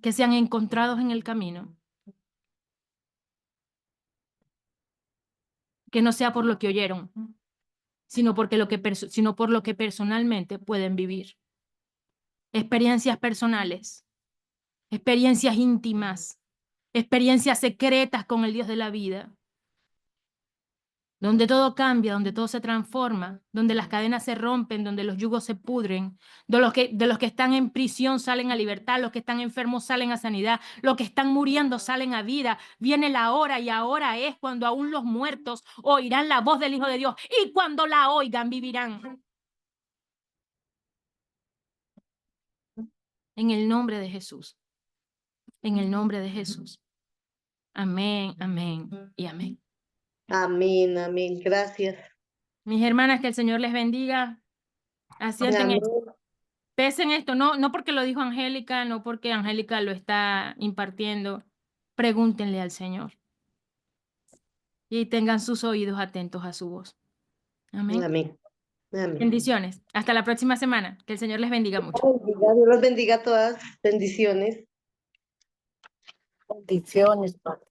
que sean encontrados en el camino, que no sea por lo que oyeron, sino por lo que personalmente pueden vivir. Experiencias personales, experiencias íntimas, experiencias secretas con el Dios de la vida, donde todo cambia, donde todo se transforma, donde las cadenas se rompen, donde los yugos se pudren, de los que están en prisión salen a libertad, los que están enfermos salen a sanidad, los que están muriendo salen a vida. Viene la hora y ahora es cuando aún los muertos oirán la voz del Hijo de Dios y cuando la oigan vivirán. En el nombre de Jesús. En el nombre de Jesús. Amén, amén y amén. Amén, amén. Gracias. Mis hermanas, que el Señor les bendiga. Asienten Amén. esto. Pesen esto, no porque lo dijo Angélica, no porque Angélica lo está impartiendo. Pregúntenle al Señor. Y tengan sus oídos atentos a su voz. Amén. Amén. Amén. Bendiciones. Hasta la próxima semana. Que el Señor les bendiga mucho. Dios los bendiga a todas. Bendiciones. Bendiciones, Padre.